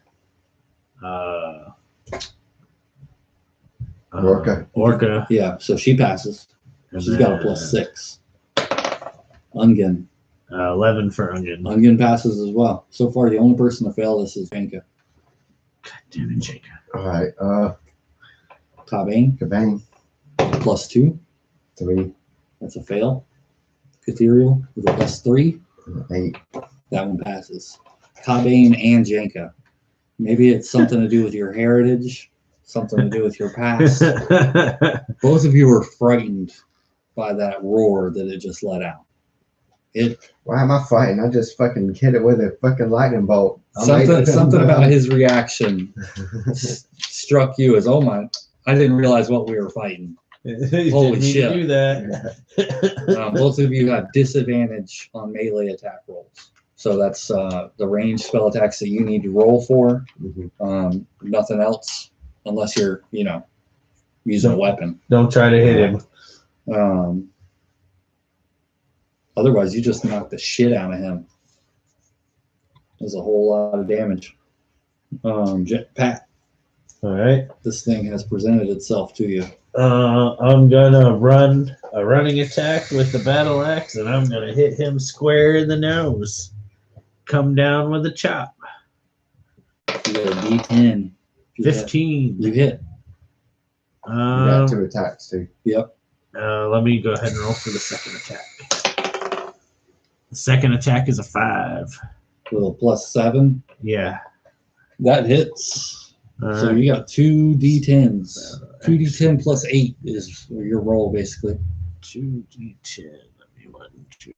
Orca. Orca. Yeah, so she passes. And She's got a then, +6. Ungen. 11 for Ungen. Ungen passes as well. So far, the only person to fail this is Janka. God damn it, Jacob. Alright, Cobain, Cobain. +2. 3. That's a fail. Cathedral with a +3. 8. That one passes. Cobain and Janka. Maybe it's something to do with your heritage, something to do with your past. Both of you were frightened by that roar that it just let out. Why am I fighting? I just fucking hit it with a fucking lightning bolt. Something about his reaction struck you as, oh my, I didn't realize what we were fighting. Holy shit. Do that. Both of you have disadvantage on melee attack rolls. So that's the range spell attacks that you need to roll for. Nothing else, unless you're, using a weapon. Don't try to hit him. Otherwise, you just knock the shit out of him. There's a whole lot of damage. Pat, All right. this thing has presented itself to you. I'm gonna run a running attack with the battle axe, and I'm gonna hit him square in the nose. Come down with a chop. You got a D10. 15. You hit. You got 2 attacks too. Yep. Let me go ahead and roll for the second attack. The second attack is a 5. With a +7. Yeah. That hits. All So right. you got 2 D10s. 2d10 plus 8 is your roll, basically. 2d10. Let me 1, 2.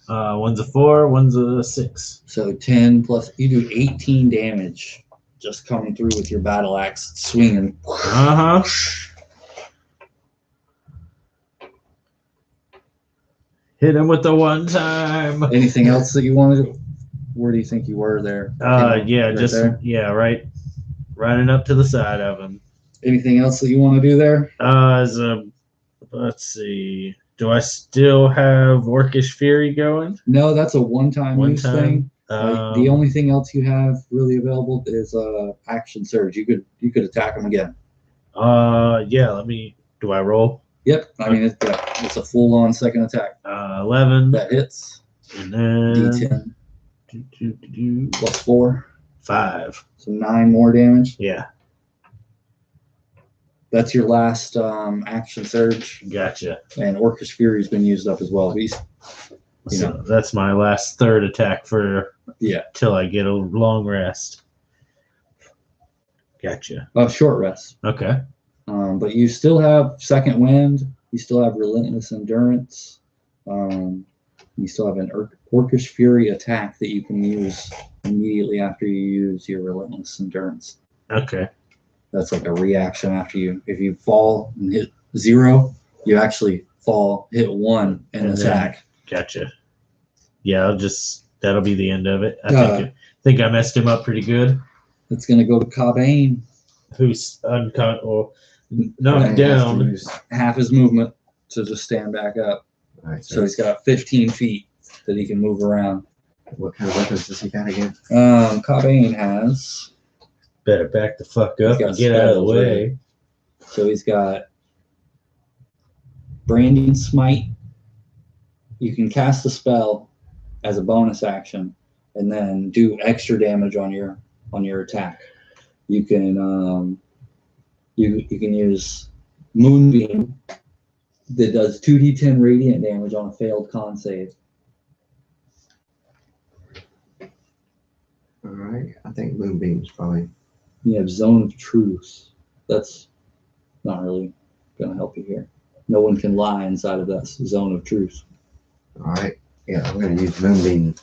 One's a 4, one's a 6. So 10 plus, you do 18 damage just coming through with your battle axe swinging. Uh huh. Hit him with the one time. Anything else that you want to do? Where do you think you were there? Yeah, Right just there? right, running up to the side of him. Anything else that you want to do there? Let's see. Do I still have Orcish Fury going? No, that's a one-time use thing. The only thing else you have really available is action surge. You could attack him again. Yeah. Do I roll? Yep. I mean, it's a full-on second attack. 11. That hits. And then D10 plus 4. 5. So 9 more damage. Yeah. That's your last action surge, Gotcha. and Orcish Fury's been used up as well. He's So that's my last third attack for yeah. till I get a long rest. Gotcha. Short rest. Okay. But you still have second wind. You still have relentless endurance. You still have an Orcish Fury attack that you can use immediately after you use your relentless endurance. Okay. That's like a reaction after you. If you fall and hit 0, you actually fall, hit 1, and attack. Gotcha. Yeah, that'll be the end of it. I think I messed him up pretty good. It's gonna go to Cobain. Who's knocked down. Half his movement to just stand back up. Right, So he's got 15 feet that he can move around. what kind of weapons does he got again? Cobain has. Better back the fuck He's up got and get out of the spells, way. So he's got Branding Smite. You can cast a spell as a bonus action, and then do extra damage on your attack. You can you can use Moonbeam that does 2d10 radiant damage on a failed con save. All right, I think Moonbeam's probably. You have Zone of Truth. That's not really going to help you here. No one can lie inside of that Zone of Truth. All right, yeah, I'm going to use Moonbeam.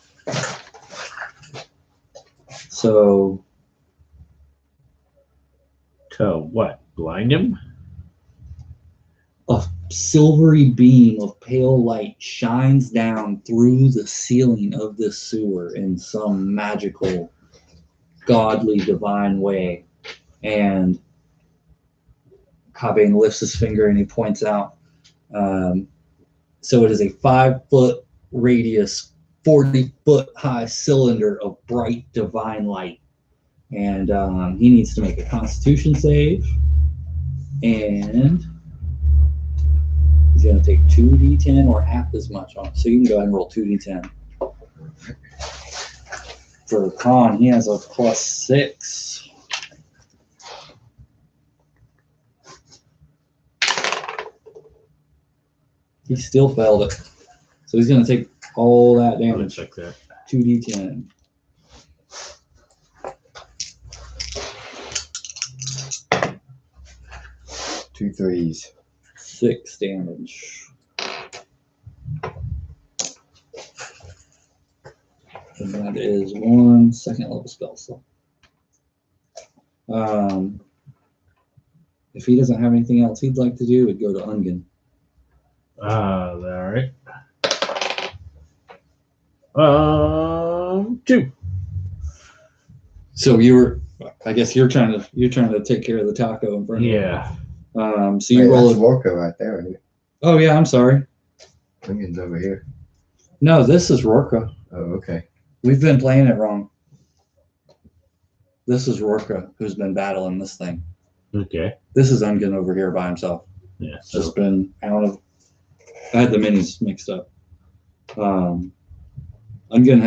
So To what? Blind him? a silvery beam of pale light shines down through the ceiling of this sewer in some magical, godly, divine way. And Cobain lifts his finger and he points out. So it is a 5-foot radius, 40-foot high cylinder of bright divine light. And he needs to make a Constitution save. And he's going to take 2d10 or half as much on. So you can go ahead and roll 2d10. For Con, he has a +6. He still failed it. So he's going to take all that I'm gonna damage. check that. 2d10. Two threes. 6 damage. And that is 1 second level spell slot. If he doesn't have anything else he'd like to do, it'd go to Ungen. All right. 2. So I guess you're trying to take care of the taco in front of you. Yeah. So you roll That's a. Warco right there. Isn't it? Oh yeah, I'm sorry. Union's over here. No, this is Rorka. Oh, okay. We've been playing it wrong. This is Rorka who's been battling this thing. Okay. This is Ungen over here by himself. Yeah. Just been out of. I had the minis mixed up. Ungen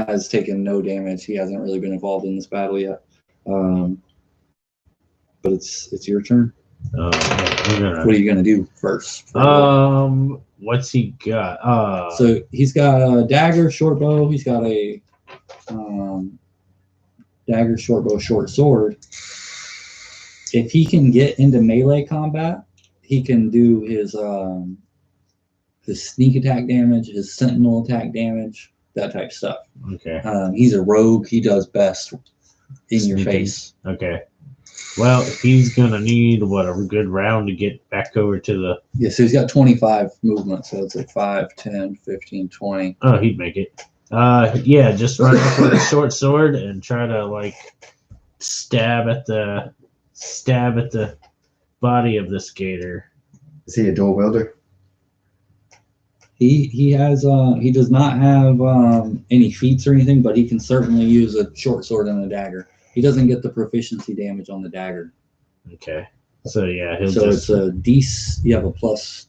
has taken no damage. He hasn't really been involved in this battle yet. But it's your turn. What are you gonna do first? What's he got? So he's got a dagger, short bow. He's got a dagger, short bow, short sword. If he can get into melee combat, he can do his sneak attack damage, his sentinel attack damage, that type of stuff. Okay. He's a rogue. He does best in your Sneaking. face. Okay. Well, he's gonna need a good round to get back over to the. Yeah, so he's got 25 movement, so it's like 5, 10, 15, 20. Oh, he'd make it. Yeah, just run up with a short sword and try to stab at the body of this gator. Is he a dual wielder? He does not have any feats or anything, but he can certainly use a short sword and a dagger. He doesn't get the proficiency damage on the dagger. Okay. So yeah, he'll So just. it's a D. You have a +6.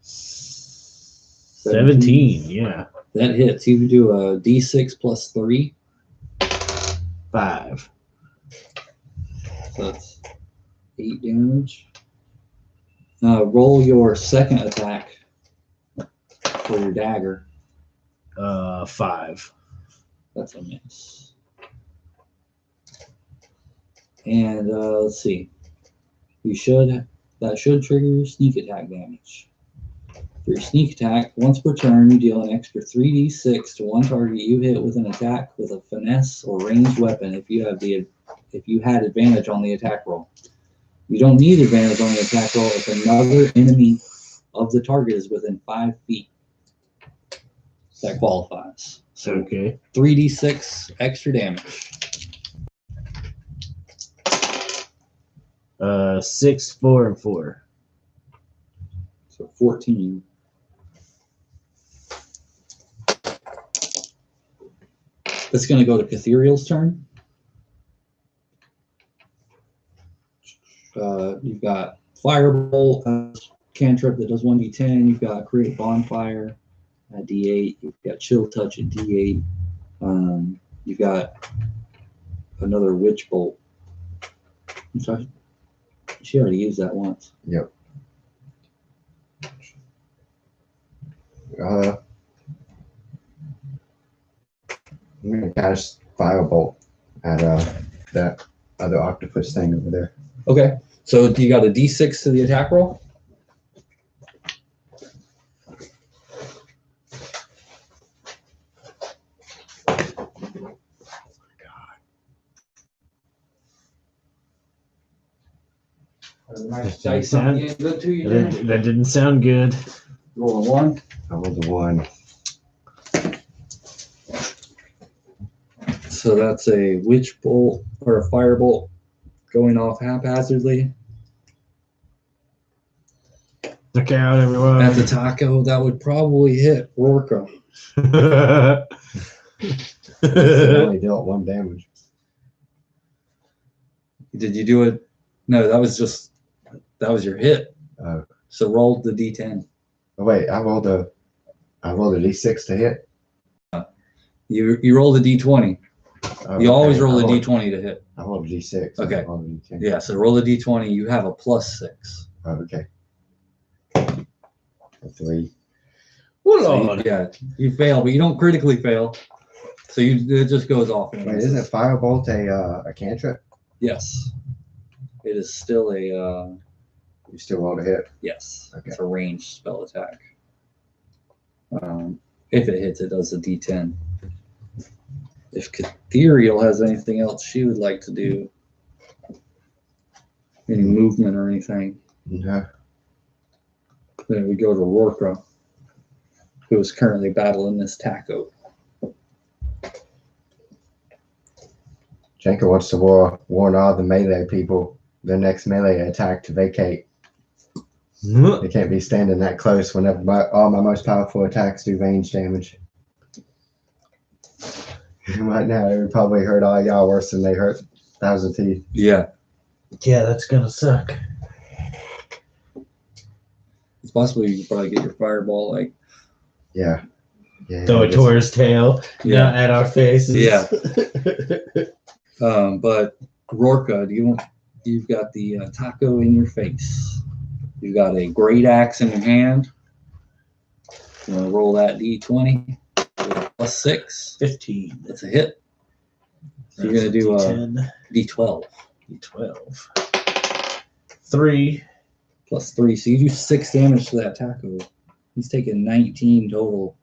17. Yeah. That hits. You can do a D6 +3. 5. So that's 8 damage. Roll your second attack for your dagger. 5. That's a miss. And let's see. That should trigger your sneak attack damage. For your sneak attack, once per turn, you deal an extra 3d6 to one target you hit with an attack with a finesse or ranged weapon if you had advantage on the attack roll. You don't need advantage on the attack roll if another enemy of the target is within 5 feet. That qualifies. So Okay. 3d6 extra damage. 6, 4, and 4. So 14. That's going to go to Catherial's turn. You've got Firebolt, cantrip that does 1d10. You've got Create Bonfire at d8. You've got Chill Touch at d8. You've got another Witch Bolt. I'm sorry. She already used that once. Yep. I'm gonna cast Firebolt at that other octopus thing over there. Okay. So you got a d6 to the attack roll? Nice dice sound- getting good to you there. That didn't sound good. Roll a 1. I rolled a 1. So that's a Witch Bolt or a Firebolt going off haphazardly. Look out, everyone. At the taco, that would probably hit Rorca. It only dealt 1 damage. Did you do it? No, that was your hit. Oh. So roll the d10. Oh wait, I rolled a d6 to hit. You roll a d20. Oh, You always okay. roll a I rolled- d20 to hit. I rolled a d6. Okay. I rolled a d10. Yeah, so roll a d20. You have a +6. Oh, okay. A 3. So you fail, but you don't critically fail. So it just goes off. And Wait, isn't Firebolt a cantrip? Yes. It is still a You still rolled a hit. yes. Okay. It's a ranged spell attack. If it hits, it does a d10. If Catherial has anything else she would like to do, any movement or anything, No. then we go to Rorca, who is currently battling this taco. Jenka wants to warn all the melee people their next melee attack to vacate. They can't be standing that close whenever all my most powerful attacks do range damage. Right now, it would probably hurt all y'all worse than they hurt Thousand Teeth. Yeah. Yeah, that's gonna suck. It's possible you could probably get your fireball like Yeah. Yeah. Throw it just- towards tail, Yeah. not at our faces. Yeah. But Rorca, you've got the taco in your face. You've got a great axe in your hand. You want to roll that d20 +6. 15. That's a hit. So you're gonna do a D10, d12 D12. 3. +3. So you do 6 damage to that taco. He's taking 19 total.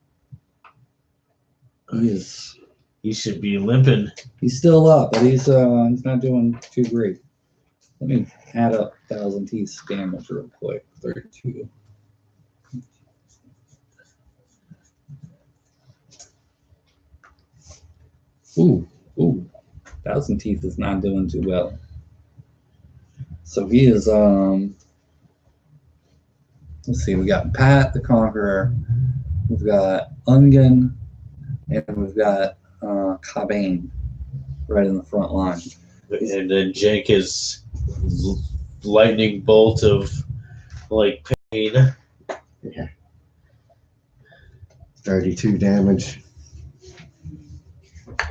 He should be limping. He's still up, but he's not doing too great. Let me add up Thousand Teeth's damage real quick. 32. Ooh. Thousand Teeth is not doing too well. So he is let's see, we got Pat the Conqueror, we've got Ungen, and we've got Cabane right in the front line. And then Jake is lightning bolt of like pain. Yeah. 32 damage.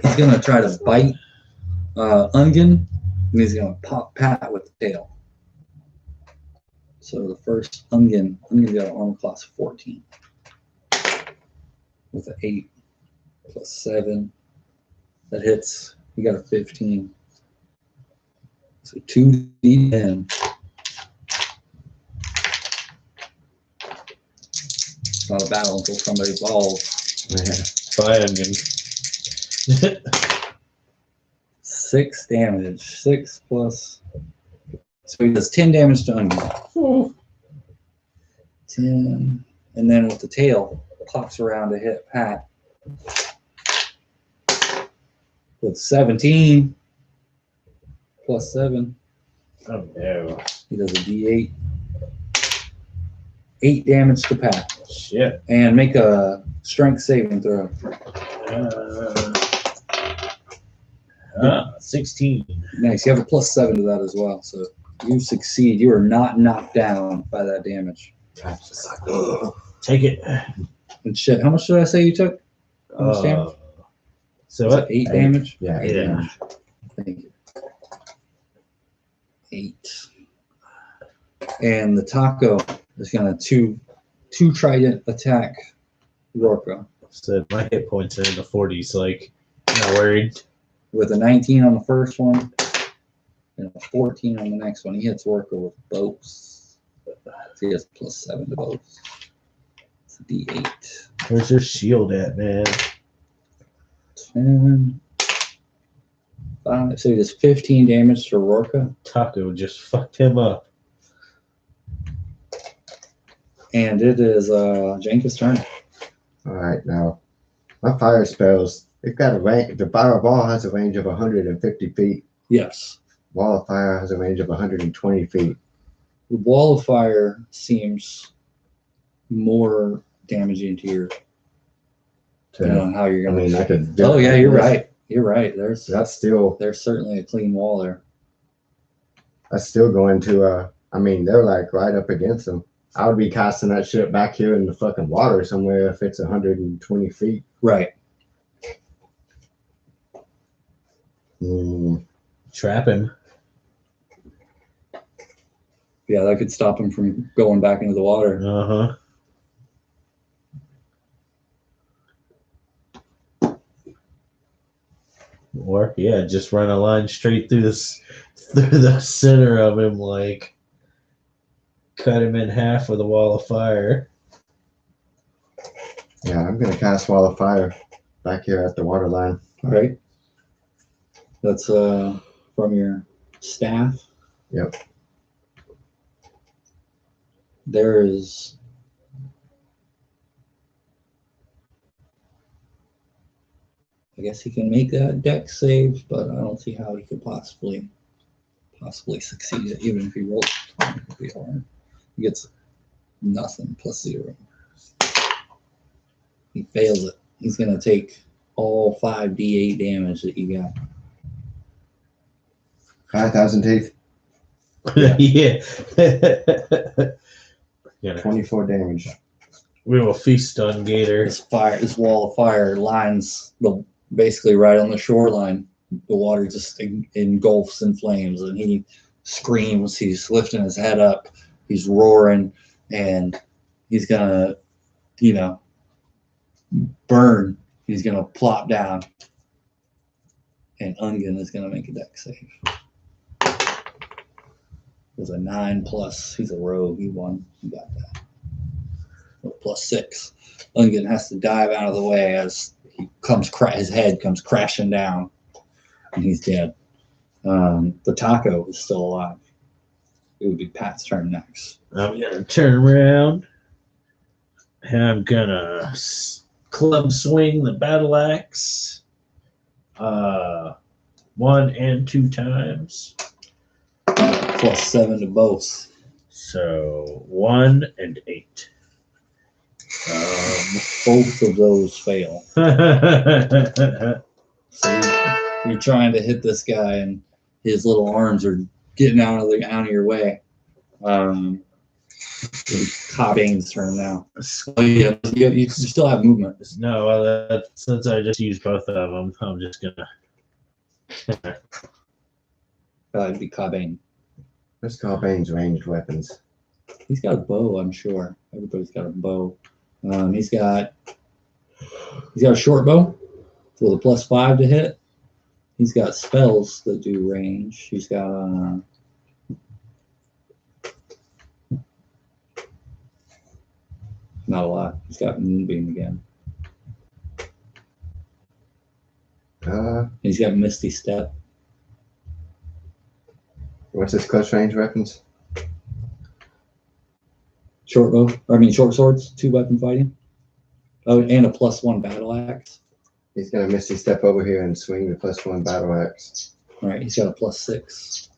He's gonna try to bite Ungen, and he's gonna pop Pat with the tail. So the first Ungin got an armor class of 14 with an 8 plus 7. That hits. He got a 15. So 2d10. It's not a battle until somebody falls. Bye, Onion. 6 damage. 6 plus. So he does 10 damage to Onion. 10. And then with the tail, pops around to hit Pat. With 17 plus 7. Oh no. He does a d8. 8 damage to Pat. Shit. And make a strength saving throw. 16. Nice. You have a plus 7 to that as well. So you succeed. You are not knocked down by that damage. Take it. And shit, how much did I say you took? How much damage? So Was what? it 8 damage? Yeah, 8 Yeah. damage. Thank you. 8. And the taco is going to two trident attack Rorca So my hit points are in the 40s. Like, not worried. with a 19 on the first one and a 14 on the next one. He hits Rorca with both. So he has plus 7 to both. It's a d8. Where's your shield at, man? 10. 5. So he does 15 damage to Rorca. Taco just fucked him up. And it is Jenka's turn. All right, now my fire spells. They've got a range. The fireball has a range of 150 feet. Yes. Wall of fire has a range of 120 feet. The wall of fire seems more damaging to your, depending So, on how you're I going mean, to. I could. Oh yeah, you're right. You're right. There's That's certainly a clean wall there. still going to. I mean, they're like right up against them. I would be casting that shit back here in the fucking water somewhere if it's 120 feet. Right. Trap him. Yeah, that could stop him from going back into the water. Uh-huh. Or yeah, just run a line straight through the center of him, like cut him in half with a wall of fire. Yeah, I'm gonna cast wall of fire back here at the water line. All right. That's from your staff. Yep. There is I guess he can make that deck save, but I don't see how he could possibly succeed it, even if he rolls 20. It'd be hard. He gets nothing, plus 0. He fails it. He's gonna take all 5d8 damage that you got. 5,000 teeth, Yeah. Yeah. 24 damage. We will feast on Gator. This wall of fire lines basically right on the shoreline. The water just engulfs in flames, and he screams. He's lifting his head up. He's roaring, and he's gonna, burn. He's gonna plop down, and Ungin is gonna make a deck save. It was a 9+. He's a rogue. He won. He got that. Plus 6. Ungin has to dive out of the way as he his head comes crashing down, and he's dead. The taco is still alive. It would be Pat's turn next. I'm gonna turn around, and I'm gonna club swing the battle axe 1 and 2 times. Plus 7 to both. So 1 and 8. Both of those fail. So you're trying to hit this guy, and his little arms are getting out of your way. Cobain's turn now. Oh, yeah, you still have movement. No, since I just used both of them, I'm just gonna. It'd be Cobain. Let's call Bane's ranged weapons. He's got a bow, I'm sure. Everybody's got a bow. He's got a short bow with a +5 to hit. He's got spells that do range. He's got not a lot. He's got Moonbeam again. He's got Misty Step. What's his close range weapons? Short swords, 2-weapon fighting. Oh, and a +1 battle axe. He's gonna Misty Step over here and swing the +1 battle axe. All right, he's got a +6.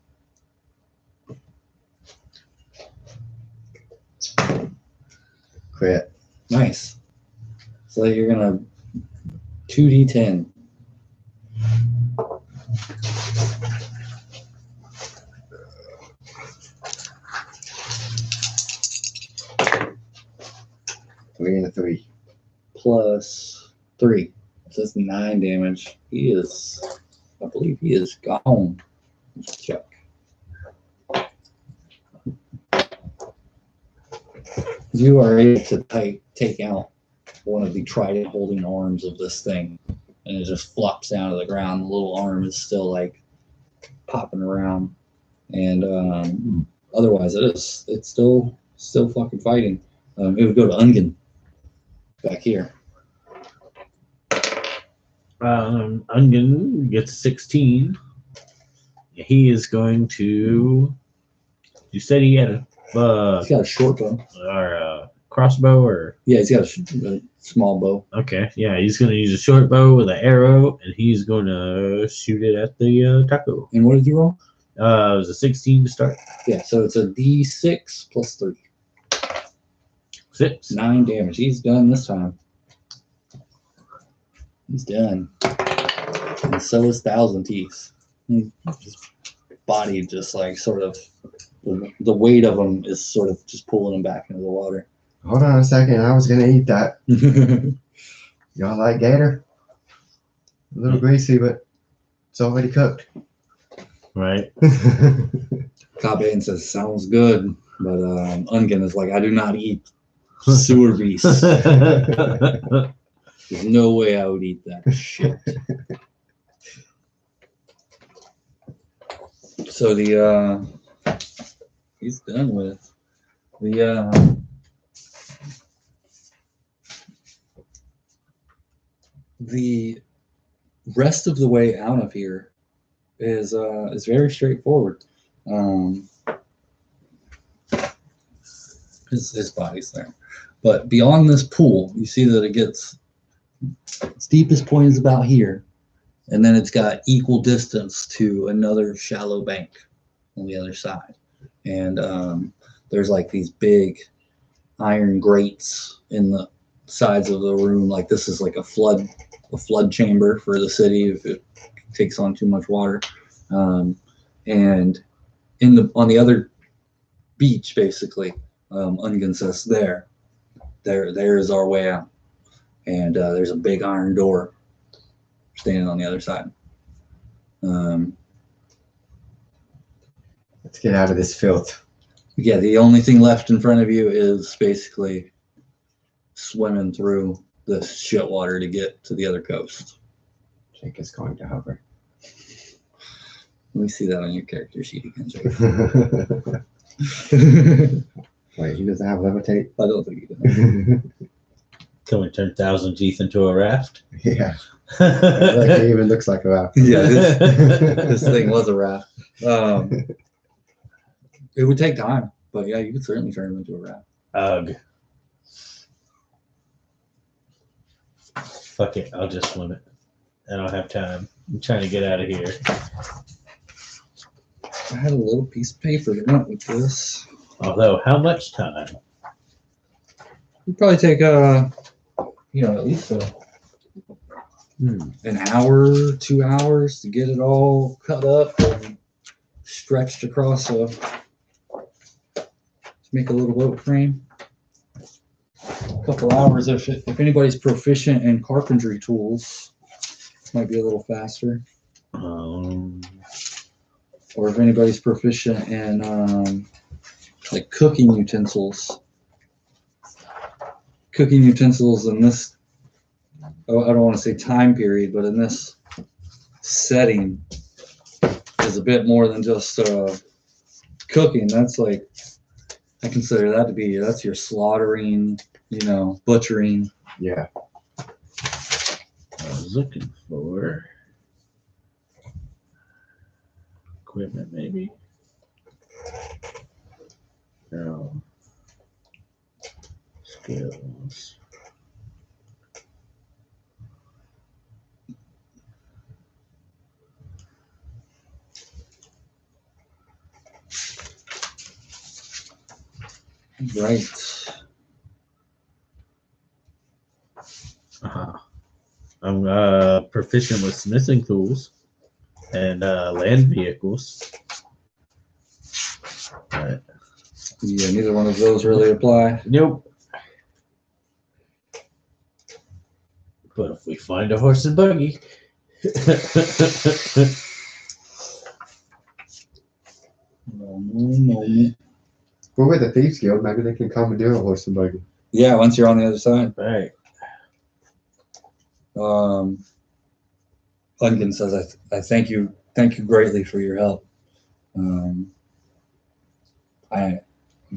Crit. Nice. So you're gonna 2d10. Three and a 3. +3. So that's 9 damage. I believe he is gone. Let's check. You are able to take out one of the trident holding arms of this thing, and it just flops down to the ground. The little arm is still like popping around, and otherwise it's still fucking fighting. It would go to Ungen back here. Ungen gets 16. He is going to. You said he had a He's got a short bow. or a crossbow, or Yeah, he's got a small bow. okay, yeah, he's going to use a short bow with an arrow, and he's going to shoot it at the taco. And what did you roll? It was a 16 to start. Yeah, so it's a D6 +3. 6. 9 damage. He's done this time. He's done. And so is Thousand Teeth. His body just like sort of, the weight of him is sort of just pulling him back into the water. Hold on a second. I was gonna eat that. Y'all like gator? A little greasy, but it's already cooked. Right. Cobain says, sounds good. But Ungen is like, I do not eat sewer beasts. There's no way I would eat that shit. So he's done with the rest of the way out of here is very straightforward. His body's there, but beyond this pool, you see that its deepest point is about here, and then it's got equal distance to another shallow bank on the other side, and there's like these big iron grates in the sides of the room. Like this is like a flood chamber for the city if it takes on too much water, and on the other beach, basically, Ungen says there is our way out, and there's a big iron door standing on the other side. Let's get out of this filth. Yeah, the only thing left in front of you is basically swimming through this shit water to get to the other coast. Jake is going to hover. Let me see that on your character sheet again, Jake. Wait, he doesn't have levitate? I don't think he does. Can we turn Thousand Teeth into a raft? Yeah. Like it even looks like a raft. Yeah, this thing was a raft. It would take time, but yeah, you could certainly turn him into a raft. Ugh. Fuck it, I'll just swim it. I don't have time. I'm trying to get out of here. I had a little piece of paper that went with this. Although, how much time? It'd probably take at least an hour, 2 hours to get it all cut up and stretched across to make a little boat frame. A couple hours if anybody's proficient in carpentry tools, might be a little faster. Um, Or if anybody's proficient in like cooking utensils. Cooking utensils in this, I don't want to say time period, but in this setting is a bit more than just cooking. That's like, I consider that to be, that's your slaughtering, butchering. Yeah. I was looking for equipment, maybe. No. Skills. Right. I'm proficient with smithing tools and land vehicles. But, Yeah, neither one of those really apply. nope. But if we find a horse and buggy, We're with the Thieves Guild. Maybe they can come and do a horse and buggy. Yeah, once you're on the other side. right? Ungin says, I thank you greatly for your help. I'm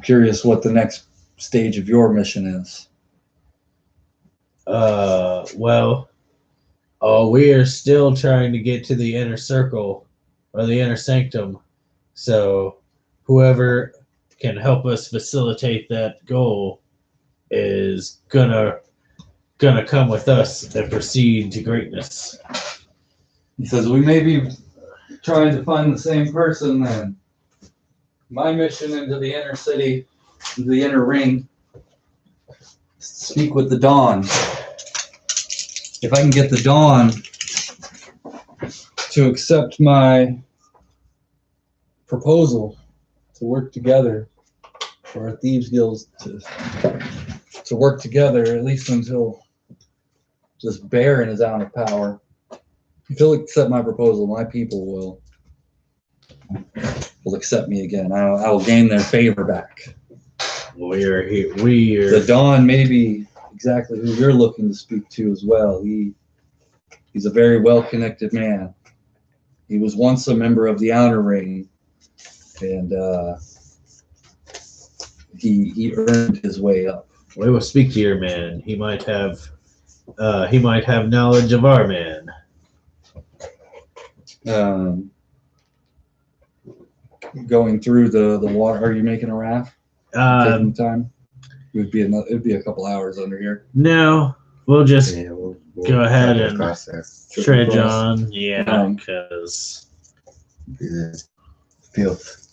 curious what the next stage of your mission is. Well, we are still trying to get to the inner circle or the inner sanctum. So, whoever can help us facilitate that goal is gonna come with us and proceed to greatness. He says, we may be trying to find the same person then. My mission into the inner city, into the inner ring, is to speak with the Dawn. If I can get the Dawn to accept my proposal to work together, for our Thieves Guilds to work together, at least until just Baron is out of power. If he'll accept my proposal, my people will accept me again. I will gain their favor back. We're here. We're The Dawn may be exactly who you're looking to speak to as well. He's a very well-connected man. He was once a member of the Outer Ring, and he earned his way up. We will speak to your man. He might have knowledge of our man. Going through the water. Are you making a raft? Taking time. It'd be a couple hours under here. No, we'll just Yeah, we'll go ahead and across there. trudge across. on. Yeah, Um, because Filth.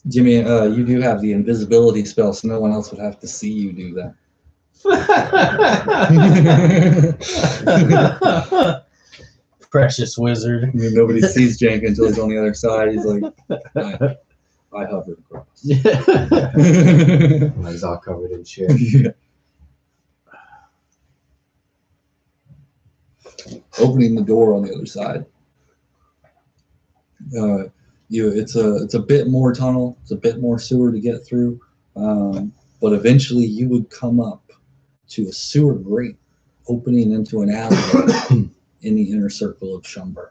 Jimmy, you do have the invisibility spell, so no one else would have to see you do that. precious wizard. I mean, nobody sees Jank until he's on the other side. He's like, I hovered across. He's all covered in shit. Yeah. Opening the door on the other side. It's a bit more tunnel. It's a bit more sewer to get through. But eventually you would come up to a sewer grate opening into an alleyway in the inner circle of Shum Bur.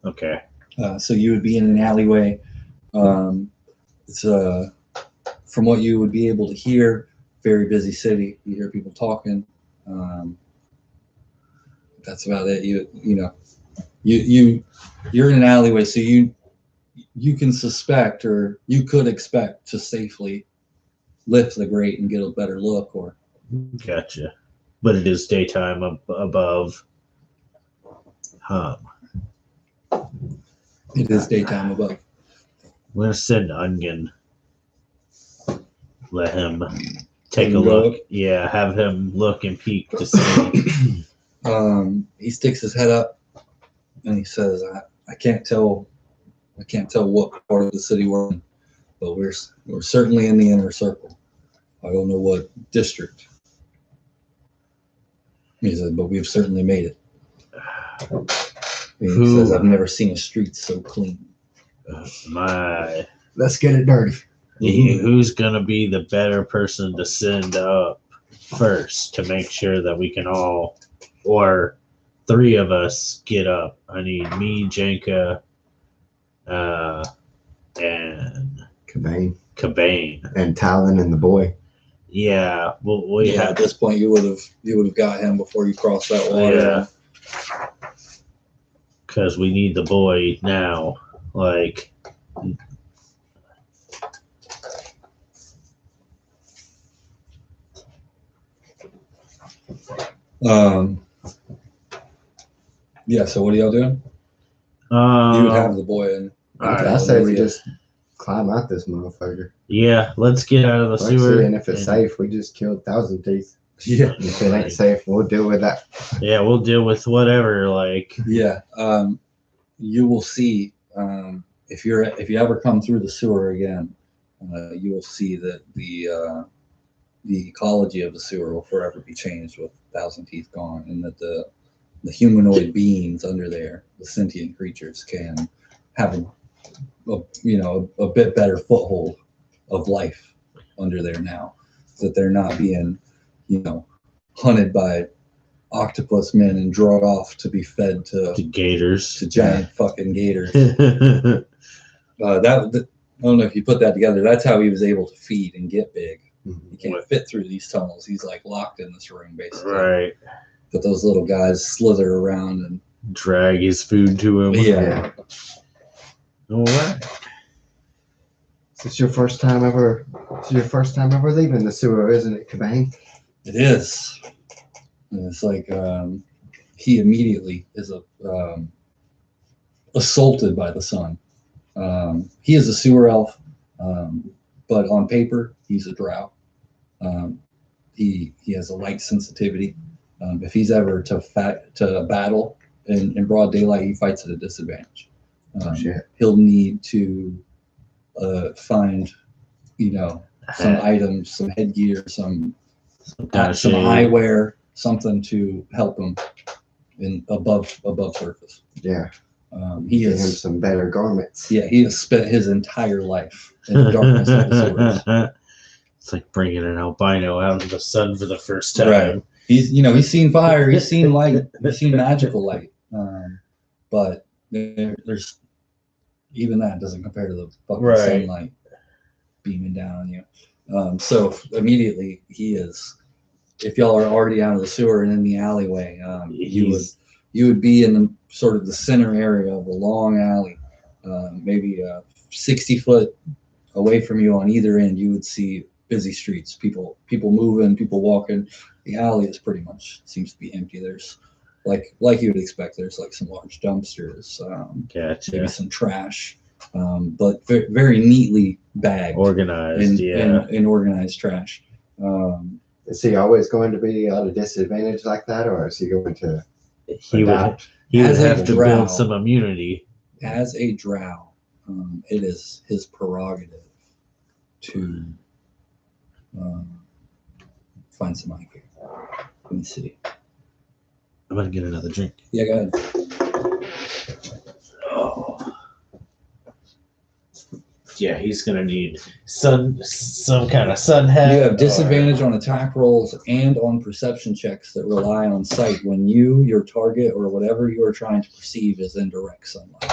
Okay. So you would be in an alleyway. It's from what you would be able to hear, very busy city. You hear people talking. That's about it. You're in an alleyway, so you can suspect, or you could expect, to safely lift the grate and get a better look. Or Gotcha. But it is daytime above. it is daytime above. I'm gonna send Ungin. Let him take a look. Yeah, have him look and peek to see. He sticks his head up and he says, I can't tell what part of the city we're in, but we're certainly in the inner circle. I don't know what district. He said, but we've certainly made it. And he says, I've never seen a street so clean. My Let's get it dirty. Who's gonna be the better person to send up first to make sure that we can all, or 3 of us, get up? I need me, Jenka, and Cabane. Cabane. And Talon and the boy. Yeah, we Yeah, have. at this point, you would have got him before you crossed that water. Yeah. Because we need the boy now. Like, Yeah. So what are y'all doing? You would have the boy in. Alright. I say we just climb out this motherfucker. yeah, let's get out of the sewer. And if it's safe, we just kill 1,000 teeth. Yeah. If it ain't safe, we'll deal with that. Yeah, we'll deal with whatever. Like, Yeah. You will see if you ever come through the sewer again, you will see that the ecology of the sewer will forever be changed with 1,000 teeth gone, and that the humanoid beings under there, the sentient creatures, can have a bit better foothold of life under there now. That they're not being hunted by octopus men and drawn off to be fed to gators. to giant fucking gators. I don't know if you put that together. That's how he was able to feed and get big. He can't fit through these tunnels. He's like locked in this room, basically. Right. But those little guys slither around and Drag his food to him. yeah. All right. This is your first time ever leaving the sewer, isn't it, Cabane? It is. And it's like he immediately is assaulted by the sun. He is a sewer elf, but on paper he's a drow. He has a light sensitivity. If he's ever to battle in broad daylight, he fights at a disadvantage. He'll need to find, some items, some headgear, some eyewear, something to help him in above surface. Yeah. He Give him is some better garments. Yeah, he has spent his entire life in the darkness of the sewers. It's like bringing an albino out in the sun for the first time. Right. He's seen fire, he's seen light, he's seen magical light. But there's even that doesn't compare to the fucking sunlight beaming down on you. So immediately he is. If y'all are already out of the sewer and in the alleyway, you would be in the sort of the center area of a long alley, maybe 60 foot away from you on either end. You would see busy streets, people moving, people walking. The alley is pretty much seems to be empty. There's like you would expect. There's like some large dumpsters, maybe some trash, but very neatly bagged, organized, in organized trash. Is he always going to be at a disadvantage like that, or is he going to? He would have to build some immunity. As a drow, it is his prerogative to find some eye care. Let me see. I'm gonna get another drink. Yeah, go ahead. Oh. Yeah, he's gonna need some kind of sun hat. You have disadvantage on attack rolls and on perception checks that rely on sight when your target, or whatever you are trying to perceive, is in direct sunlight.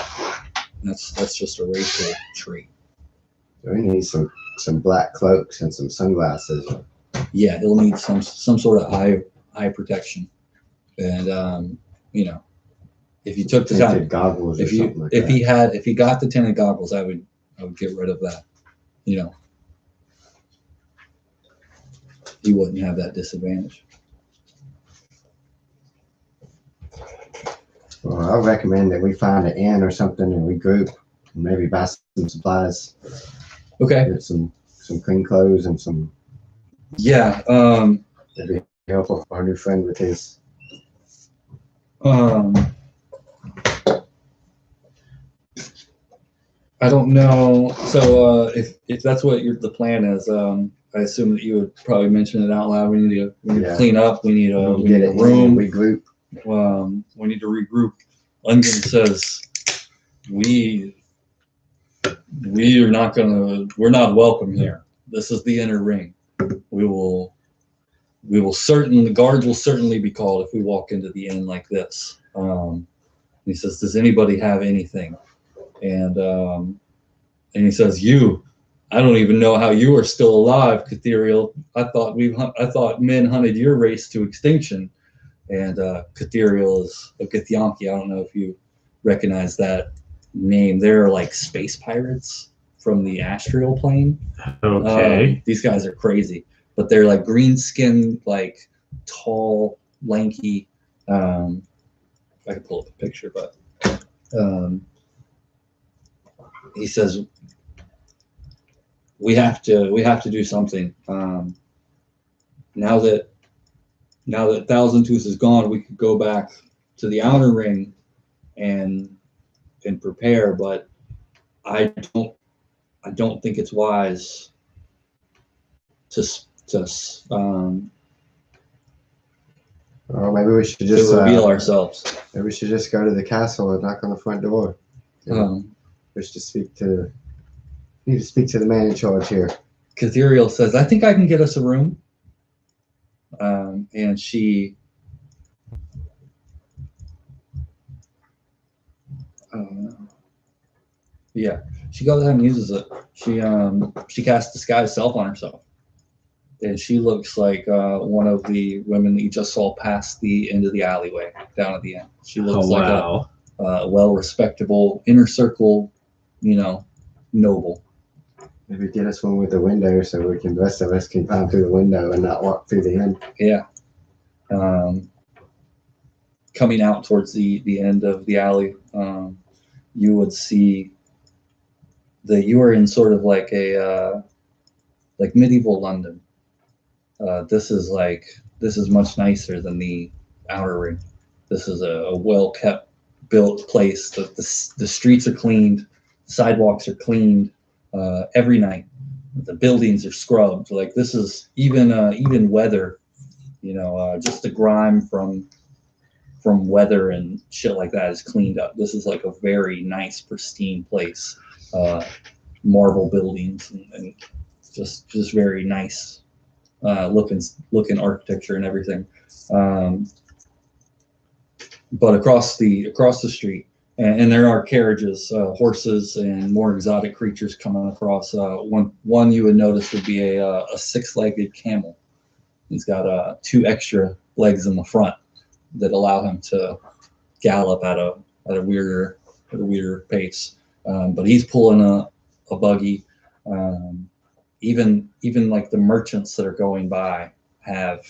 That's just a racial trait. So he needs some black cloaks and some sunglasses. Yeah, he'll need some sort of eye protection, and if you took the time, tinted goggles or something like if that. he got the tinted goggles, I would get rid of that. He wouldn't have that disadvantage. Well, I recommend that we find an inn or something and we group and maybe buy some supplies. Okay. Get some clean clothes and some. Yeah. It'd be helpful for our new friend with his. I don't know. So if that's what the plan is, I assume that you would probably mention it out loud. We need to clean up. We need a room. Regroup. We need to regroup. Ungen says we we're not welcome here. This is the inner ring. The guards will certainly be called if we walk into the inn like this. He says, does anybody have anything? And he says, I don't even know how you are still alive, Catherial. I thought men hunted your race to extinction. And Catherial is a Githyanki. I don't know if you recognize that name. They're like space pirates from the astral plane. Okay. These guys are crazy, but they're like green skinned, like tall, lanky. I can pull up a picture, but he says we have to do something. Now that Thousand Tooth is gone, we could go back to the outer ring and prepare, but I don't think it's wise to Maybe we should just reveal ourselves. Maybe we should just go to the castle and knock on the front door. Wish to speak to. Need to speak to the man in charge here. Catherial says, "I think I can get us a room." And she she goes ahead and uses it. She casts disguise self on herself, and she looks like one of the women that you just saw pass the end of the alleyway down at the end. She looks like a well-respectable inner circle, noble. Maybe get us one with the window so the rest of us can climb through the window and not walk through the inn. Yeah. Coming out towards the end of the alley, you would see that you are in sort of like a like medieval London. This is much nicer than the outer ring. This is a well-kept, built place. The streets are cleaned, sidewalks are cleaned every night. The buildings are scrubbed. Like this is even weather, just the grime from weather and shit like that is cleaned up. This is like a very nice, pristine place. Marble buildings and just very nice looking architecture and everything. But across the street, and there are carriages, horses, and more exotic creatures coming across. One you would notice would be a six-legged camel. He's got 2 extra legs in the front that allow him to gallop at a weirder pace. But he's pulling a buggy. Even like the merchants that are going by have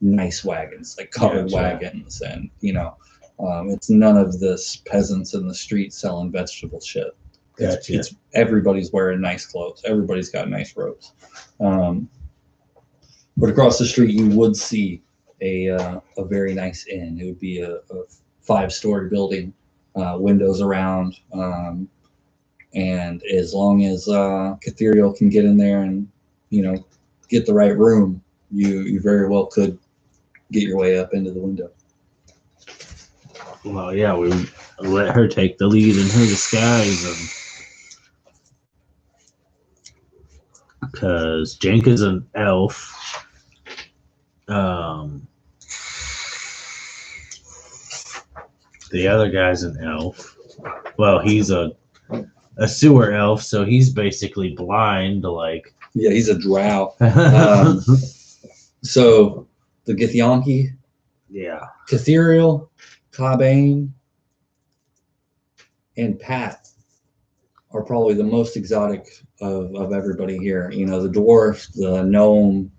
nice wagons, like covered wagons, and it's none of this peasants in the street selling vegetable shit. It's everybody's wearing nice clothes. Everybody's got nice robes. But across the street, you would see a very nice inn. It would be a 5-story building, windows around, and as long as Catherial can get in there and get the right room, you very well could get your way up into the window. Well, yeah, we let her take the lead in her disguise, because Jank is an elf. The other guy's an elf. Well, he's a sewer elf, so he's basically blind. Yeah, he's a drow. So the Githyanki, Catherial, Cobain, and Pat are probably the most exotic of everybody here. The dwarf, the gnome,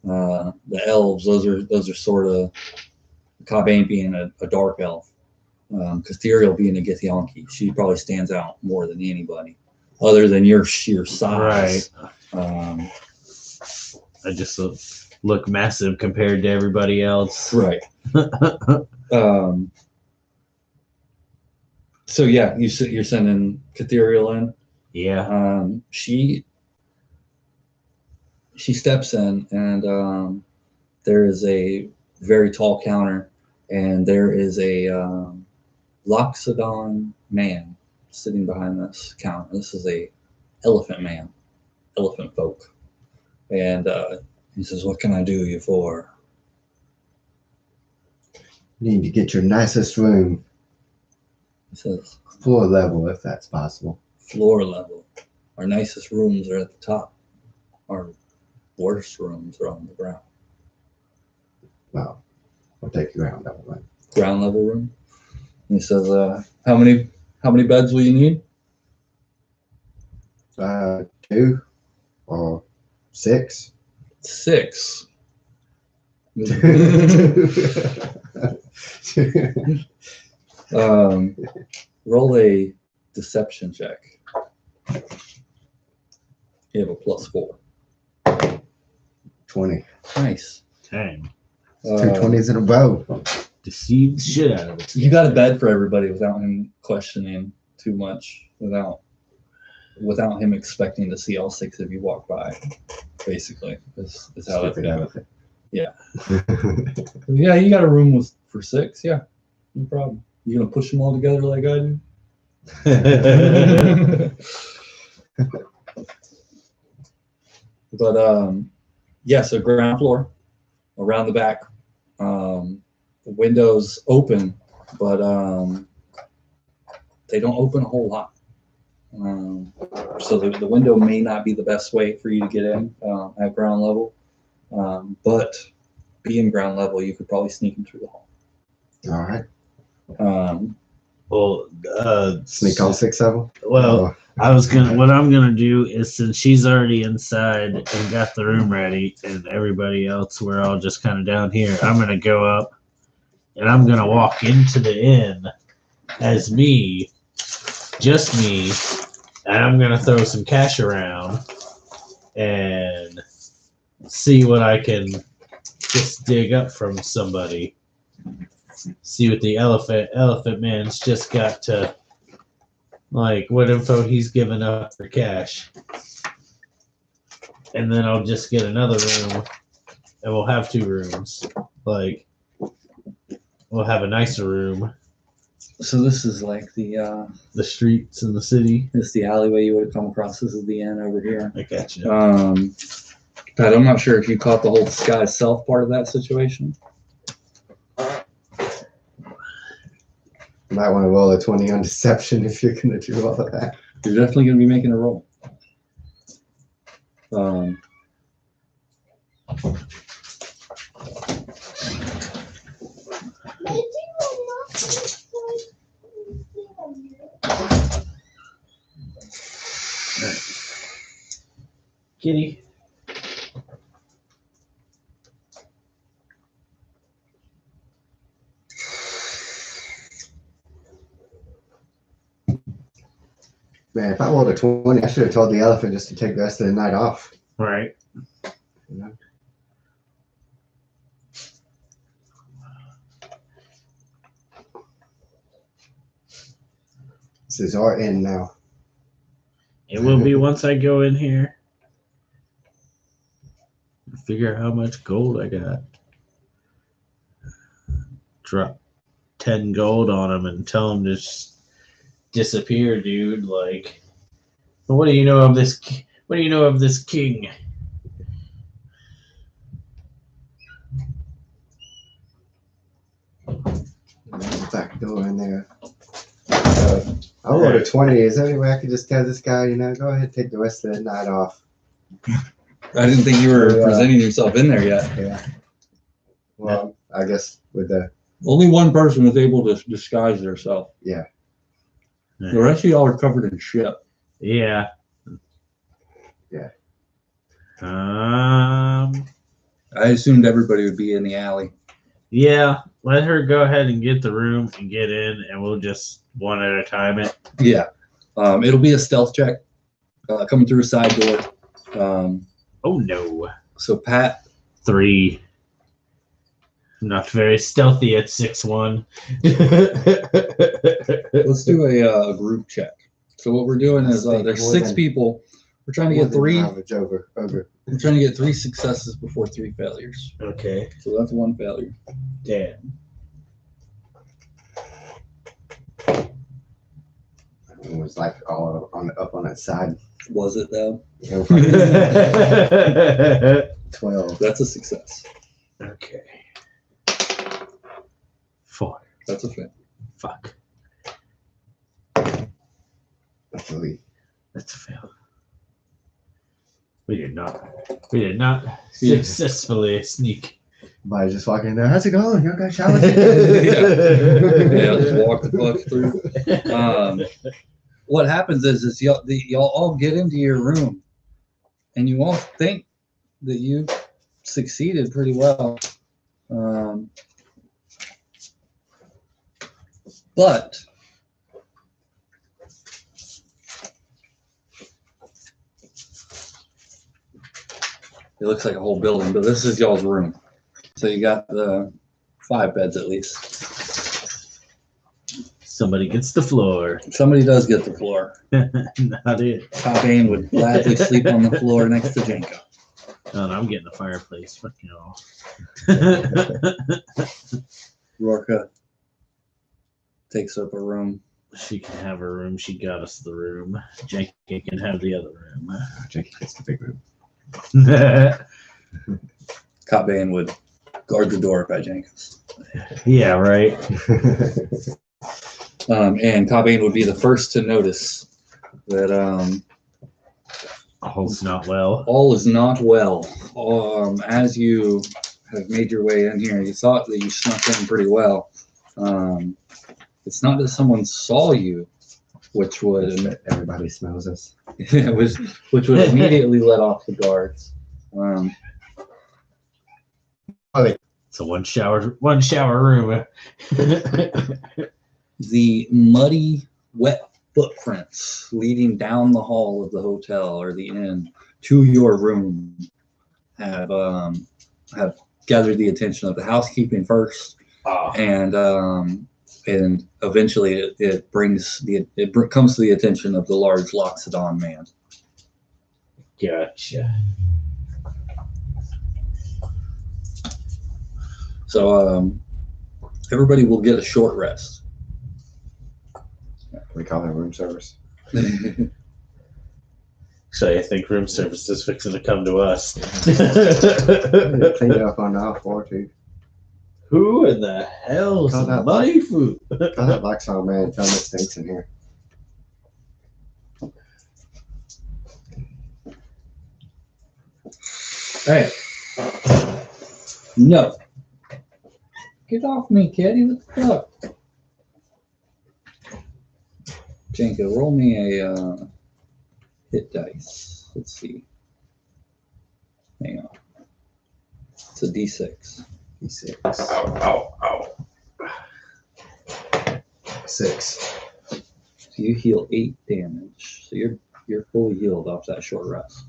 the elves. Those are sort of, Cobain being a dark elf, Catherial being a Githyanki. She probably stands out more than anybody, other than your sheer size. Right. I just look massive compared to everybody else. Right. So yeah, you're sending Catherial in. Yeah. She steps in, and there is a very tall counter, and there is a Loxodon man sitting behind this counter. This is a elephant man, elephant folk. And he says, "What can I do you for?" Need to get your nicest room, He says, floor level, if that's possible. "Floor level. Our nicest rooms are at the top. Our worst rooms are on the ground." Well, we'll take the ground level then. Ground level room. And he says, how many beds will you need?" 2 or 6. 6. Roll a deception check. You have a +4. 20. Nice. Dang. 2 20s in a row. Deceive the shit out of it. You got a bed for everybody without him questioning too much, without him expecting to see all 6 of you walk by. Basically, is how that's Stupid going. elephant. Yeah. Yeah, you got a room for 6. Yeah, no problem. You gonna push them all together like I do? But yeah, so ground floor, around the back, the windows open, but they don't open a whole lot. So the window may not be the best way for you to get in at ground level, but being ground level, you could probably sneak them through the hall. All right. Well, Sneak all 6 of them? Well, what I'm gonna do is, since she's already inside and got the room ready, and everybody else, we're all just kind of down here. I'm gonna go up, and I'm gonna walk into the inn as me, just me, and I'm gonna throw some cash around and see what I can just dig up from somebody. See what the elephant man's just got to, like, what info he's given up for cash. And then I'll just get another room, and we'll have 2 rooms. Like, we'll have a nicer room. So this is like the streets in the city. this is the alleyway you would have come across. This is the inn over here. I got you. Pat, I'm not sure if you caught the whole disguise self part of that situation. Might want to roll a 20 on deception if you're going to do all of that. You're definitely going to be making a roll. Kitty. Man, if I rolled a 20, I should have told the elephant just to take the rest of the night off. Right. You know? This is our inn now. It will be once I go in here. Figure out how much gold I got. Drop 10 gold on him and tell him to just disappear, dude. Like, what do you know of this? What do you know of this king? There's a back door in there. I rolled a 20. Is there any way I could just tell this guy, you know, go ahead, take the rest of the night off? I didn't think you were presenting yourself in there yet. Yeah. Well, I guess with the Only one person is able to disguise herself. Yeah. The rest of y'all are covered in shit. Yeah. Yeah. I assumed everybody would be in the alley. Yeah. Let her go ahead and get the room and get in, and we'll just one at a time it. Yeah. It'll be a stealth check. Coming through a side door. Oh no. So Pat. 3. Not very stealthy at 6'1". Let's do a group check. So what we're doing is there's 6 people. We're trying to get 3. We're trying to get 3 successes before 3 failures. Okay. So that's 1 failure. Damn. It was like all up on that side Was it though? 12. That's a success. Okay. 4. That's a fail. Fuck. That's a lead. That's a fail. We did not successfully sneak. By just walking in there, how's it going? You got shower? Yeah, just walk the fuck through. What happens is y'all all get into your room, and you all think that you succeeded pretty well. But it looks like a whole building, but this is y'all's room. So you got the 5 beds at least. Somebody gets the floor. Somebody does get the floor. Not it. Cobain would gladly sleep on the floor next to Jenko. Oh, no, I'm getting a fireplace. Fuck y'all. Rorka takes up a room. She can have her room. She got us the room. Jake can have the other room. Jackie gets the big room. Cobain would guard the door by Jenko's. Yeah, right. And Cobain would be the first to notice that All's not well. all is not well. As you have made your way in here, you thought that you snuck in pretty well. It's not that someone saw you, which would Everybody smells us. which would immediately let off the guards. It's a one shower room. The muddy, wet footprints leading down the hall of the hotel or the inn to your room have gathered the attention of the housekeeping first, and eventually it comes to the attention of the large Loxodon man. Gotcha. So everybody will get a short rest. We call it room service. So I think room service is fixing to come to us. Clean it up on the floor too. Who in the hell is Call that money food? Call that black song man. Tell him it stinks in here. Hey. No. Get off me, kitty. What the fuck? Jenko, roll me a hit dice. Let's see. Hang on. It's a D6. D6. Ow, ow, ow. 6. So you heal 8 damage. So you're fully healed off that short rest.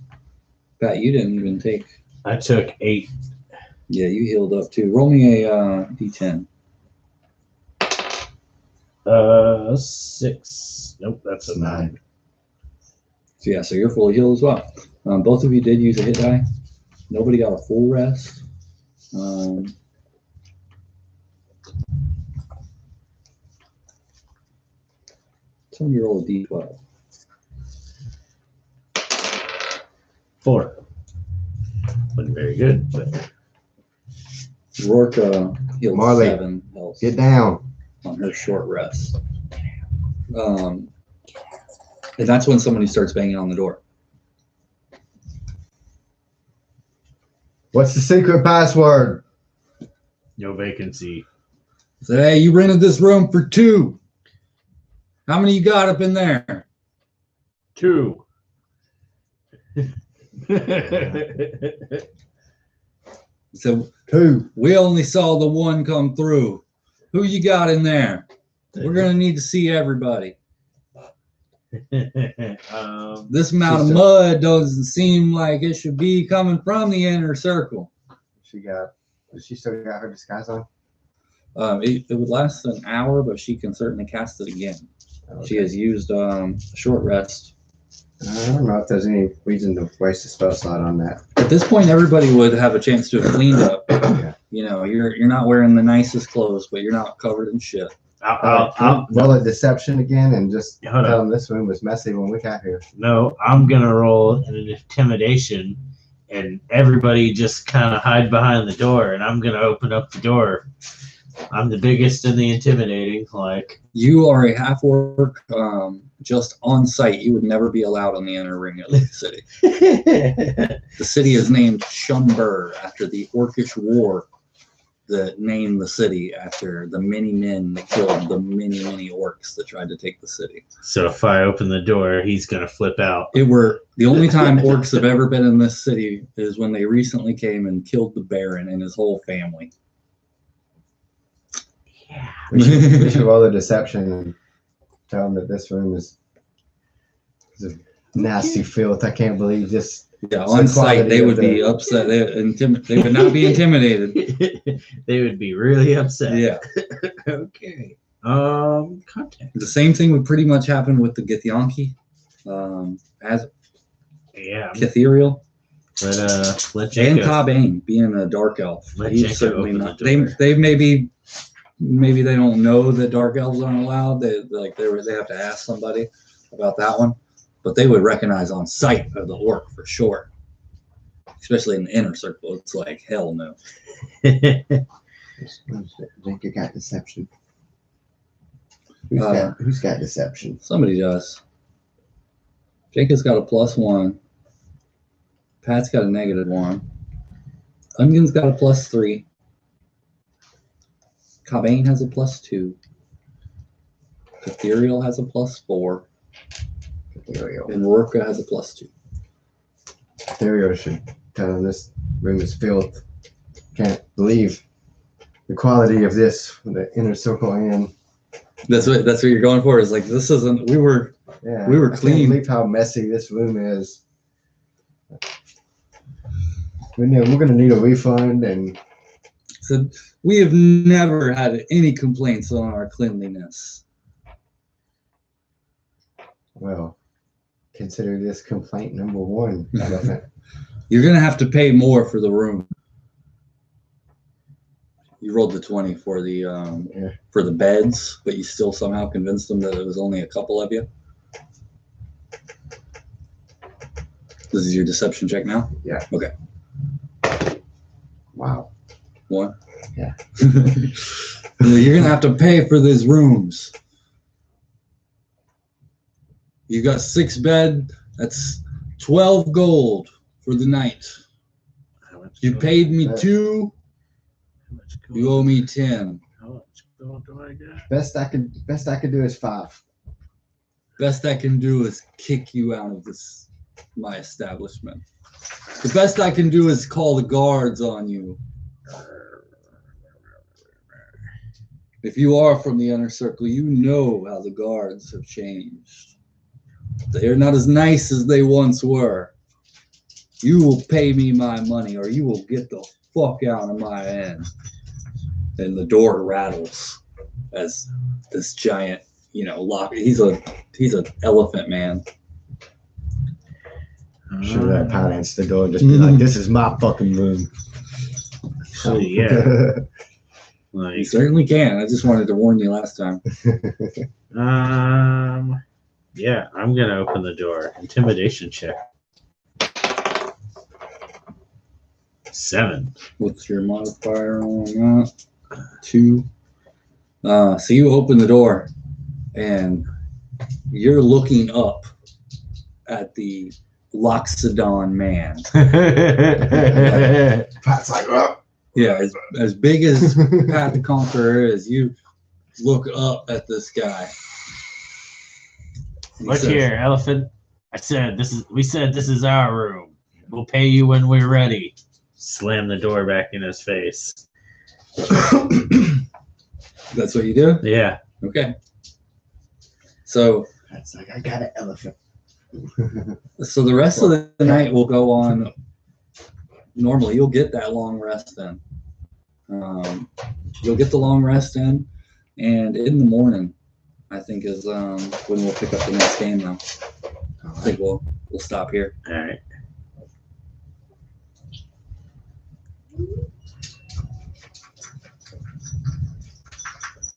Pat, you didn't even take. I took 8. Yeah, you healed up too. Roll me a D10. 6. Nope, that's a 9. So yeah, so you're fully healed as well. Both of you did use a hit die. Nobody got a full rest. Somebody roll a D12. 4. Wasn't very good, but Rourke healed Marley, 7 health Get down. on her short rest. And that's when somebody starts banging on the door. What's the secret password? no vacancy. Say, hey, you rented this room for 2. How many you got up in there? 2. So 2. we only saw the 1 come through. Who you got in there? We're gonna need to see everybody. This amount of mud doesn't seem like it should be coming from the inner circle. Does she still got her disguise on? It would last an hour, but she can certainly cast it again. Okay. She has used a short rest. I don't know if there's any reason to waste a spell slot on that. At this point, everybody would have a chance to have cleaned up. Yeah. You know, you're not wearing the nicest clothes, but you're not covered in shit. I'll roll a deception again and just Hold tell on. them this room was messy when we got here. No, I'm gonna roll an intimidation, and everybody just kind of hide behind the door, and I'm gonna open up the door. I'm the biggest and the intimidating. Like You are a half orc, just on site. You would never be allowed on the inner ring of the city. The city is named Shum Bur after the Orcish War that named the city after the many men that killed the many orcs that tried to take the city. So if I open the door, he's gonna flip out. The only time orcs have ever been in this city is when they recently came and killed the Baron and his whole family. Yeah. We should roll a deception and tell them that this room is a nasty filth. I can't believe this. Yeah, It's on the site quality they of would be upset. They would not be intimidated. They would be really upset. Yeah. Okay. Contact. The same thing would pretty much happen with the Githyanki, as Yeah. Kitherial, Let and Jacob. Cobain being a dark elf. Let He's Jacob certainly open not. the door. They maybe they don't know that dark elves aren't allowed. They have to ask somebody about that one, but they would recognize on sight of the orc for sure. Especially in the inner circle, it's like hell no. Jacob got deception. Uh, Who's got deception? Somebody does. Jacob's got a +1. Pat's got a -1. Ungin's got a +3. Cobain has a +2. Ethereal has a +4. Ethereal. And Rorka has a +2. Ethereal should tell them this room is filth. Can't believe the quality of this with the inner circle in. That's what you're going for. Is like this isn't. We were I clean. can't believe how messy this room is. We're gonna need a refund, and So we have never had any complaints on our cleanliness. well, consider this complaint number one. Elephant. You're gonna have to pay more for the room. You rolled the 20 for the for the beds, but you still somehow convinced them that it was only a couple of you. This is your deception check now? Yeah. Okay. Wow. 1. Yeah. You're gonna have to pay for these rooms. You got 6 bed. That's 12 gold for the night. You paid me 2. You owe me 10. How much gold do I get? Best I could do is 5. Best I can do is kick you out of my establishment. The best I can do is call the guards on you. If you are from the inner circle, you know how the guards have changed. They are not as nice as they once were. You will pay me my money or you will get the fuck out of my end. And the door rattles as this giant, lock. He's an elephant man. Sure, that Pat answer the door and just be like, "This is my fucking room." Actually, yeah. You Like, certainly can. I just wanted to warn you last time. yeah, I'm gonna open the door. Intimidation check. 7. What's your modifier on that? 2. So you open the door and you're looking up at the Loxodon man. Pat's like, "Oh." Yeah, as big as Pat the Conqueror is, you look up at this guy. He Look says, here, elephant. We said this is our room. We'll pay you when we're ready. Slam the door back in his face. That's what you do? Yeah. Okay. So Pat's like, "I got an elephant." the rest of the night will go on. Normally, you'll get that long rest in. You'll get the long rest in, and in the morning, I think is when we'll pick up the next game. Now, I think we'll stop here. All right.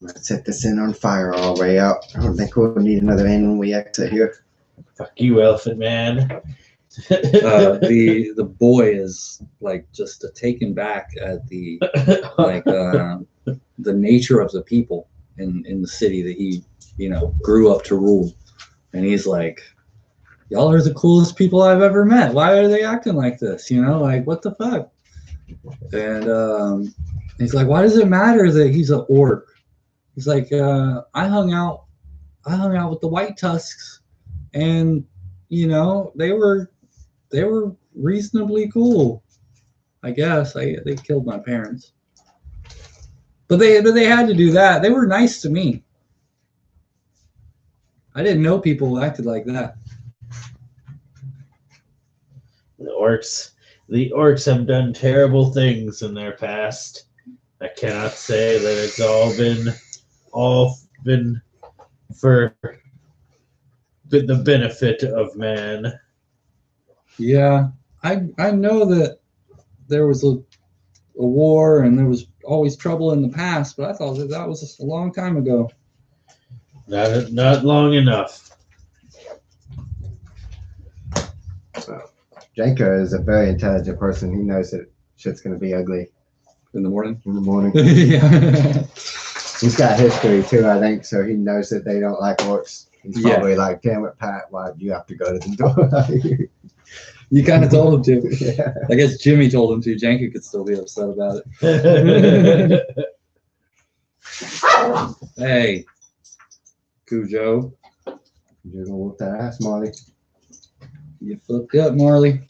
Let's set this in on fire all the way out. I don't think we'll need another end when we exit here. Fuck you, Elephant Man. The boy is like just taken back at the the nature of the people in the city that he grew up to rule, and he's like, y'all are the coolest people I've ever met. Why are they acting like this? Like, what the fuck? And he's like, why does it matter that he's an orc? He's like, I hung out with the White Tusks, and they were reasonably cool. I guess they killed my parents, but they had to do that. They were nice to me. I didn't know people who acted like that. The orcs have done terrible things in their past. I cannot say that it's all been for the benefit of man. Yeah, I know that there was a war and there was always trouble in the past, but I thought that was just a long time ago. Not long enough. Janko is a very intelligent person. He knows that shit's gonna be ugly In the morning? in the morning. Yeah. He's got history too, I think, so he knows that they don't like orcs. He's probably like, damn it, Pat, why'd you have to go to the door? You kind of told him to. Yeah. I guess Jimmy told him to. Janko could still be upset about it. Hey, Cujo. You're gonna whoop that ass, Molly. You fucked up, Marley.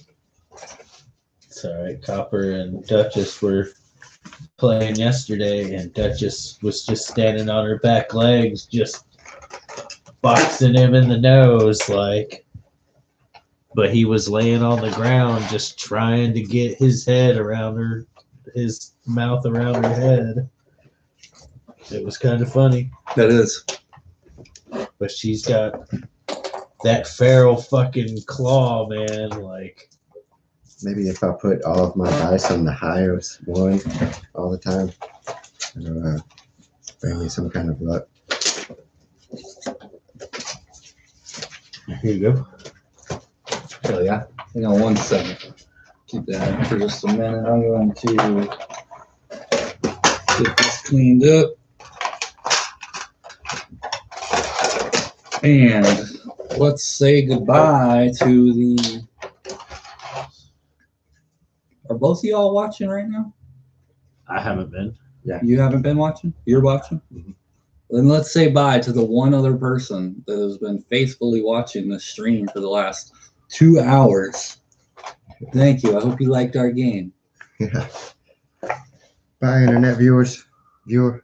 It's all right. Copper and Duchess were playing yesterday, and Duchess was just standing on her back legs, just boxing him in the nose, like. But he was laying on the ground, just trying to get his mouth around her head. It was kind of funny. That is. But she's got that feral fucking claw, man. Like, Maybe if I put all of my dice on the highest one all the time, it'll bring me some kind of luck. here you go. Oh, yeah. Hang on 1 second. Keep that for just a minute. I'm going to get this cleaned up. And let's say goodbye to the... Are both of y'all watching right now? I haven't been. You haven't been watching? You're watching? Mm-hmm. Then let's say bye to the one other person that has been faithfully watching this stream for the last 2 hours. Thank you. I hope you liked our game. Yeah. Bye, internet viewers. Viewer.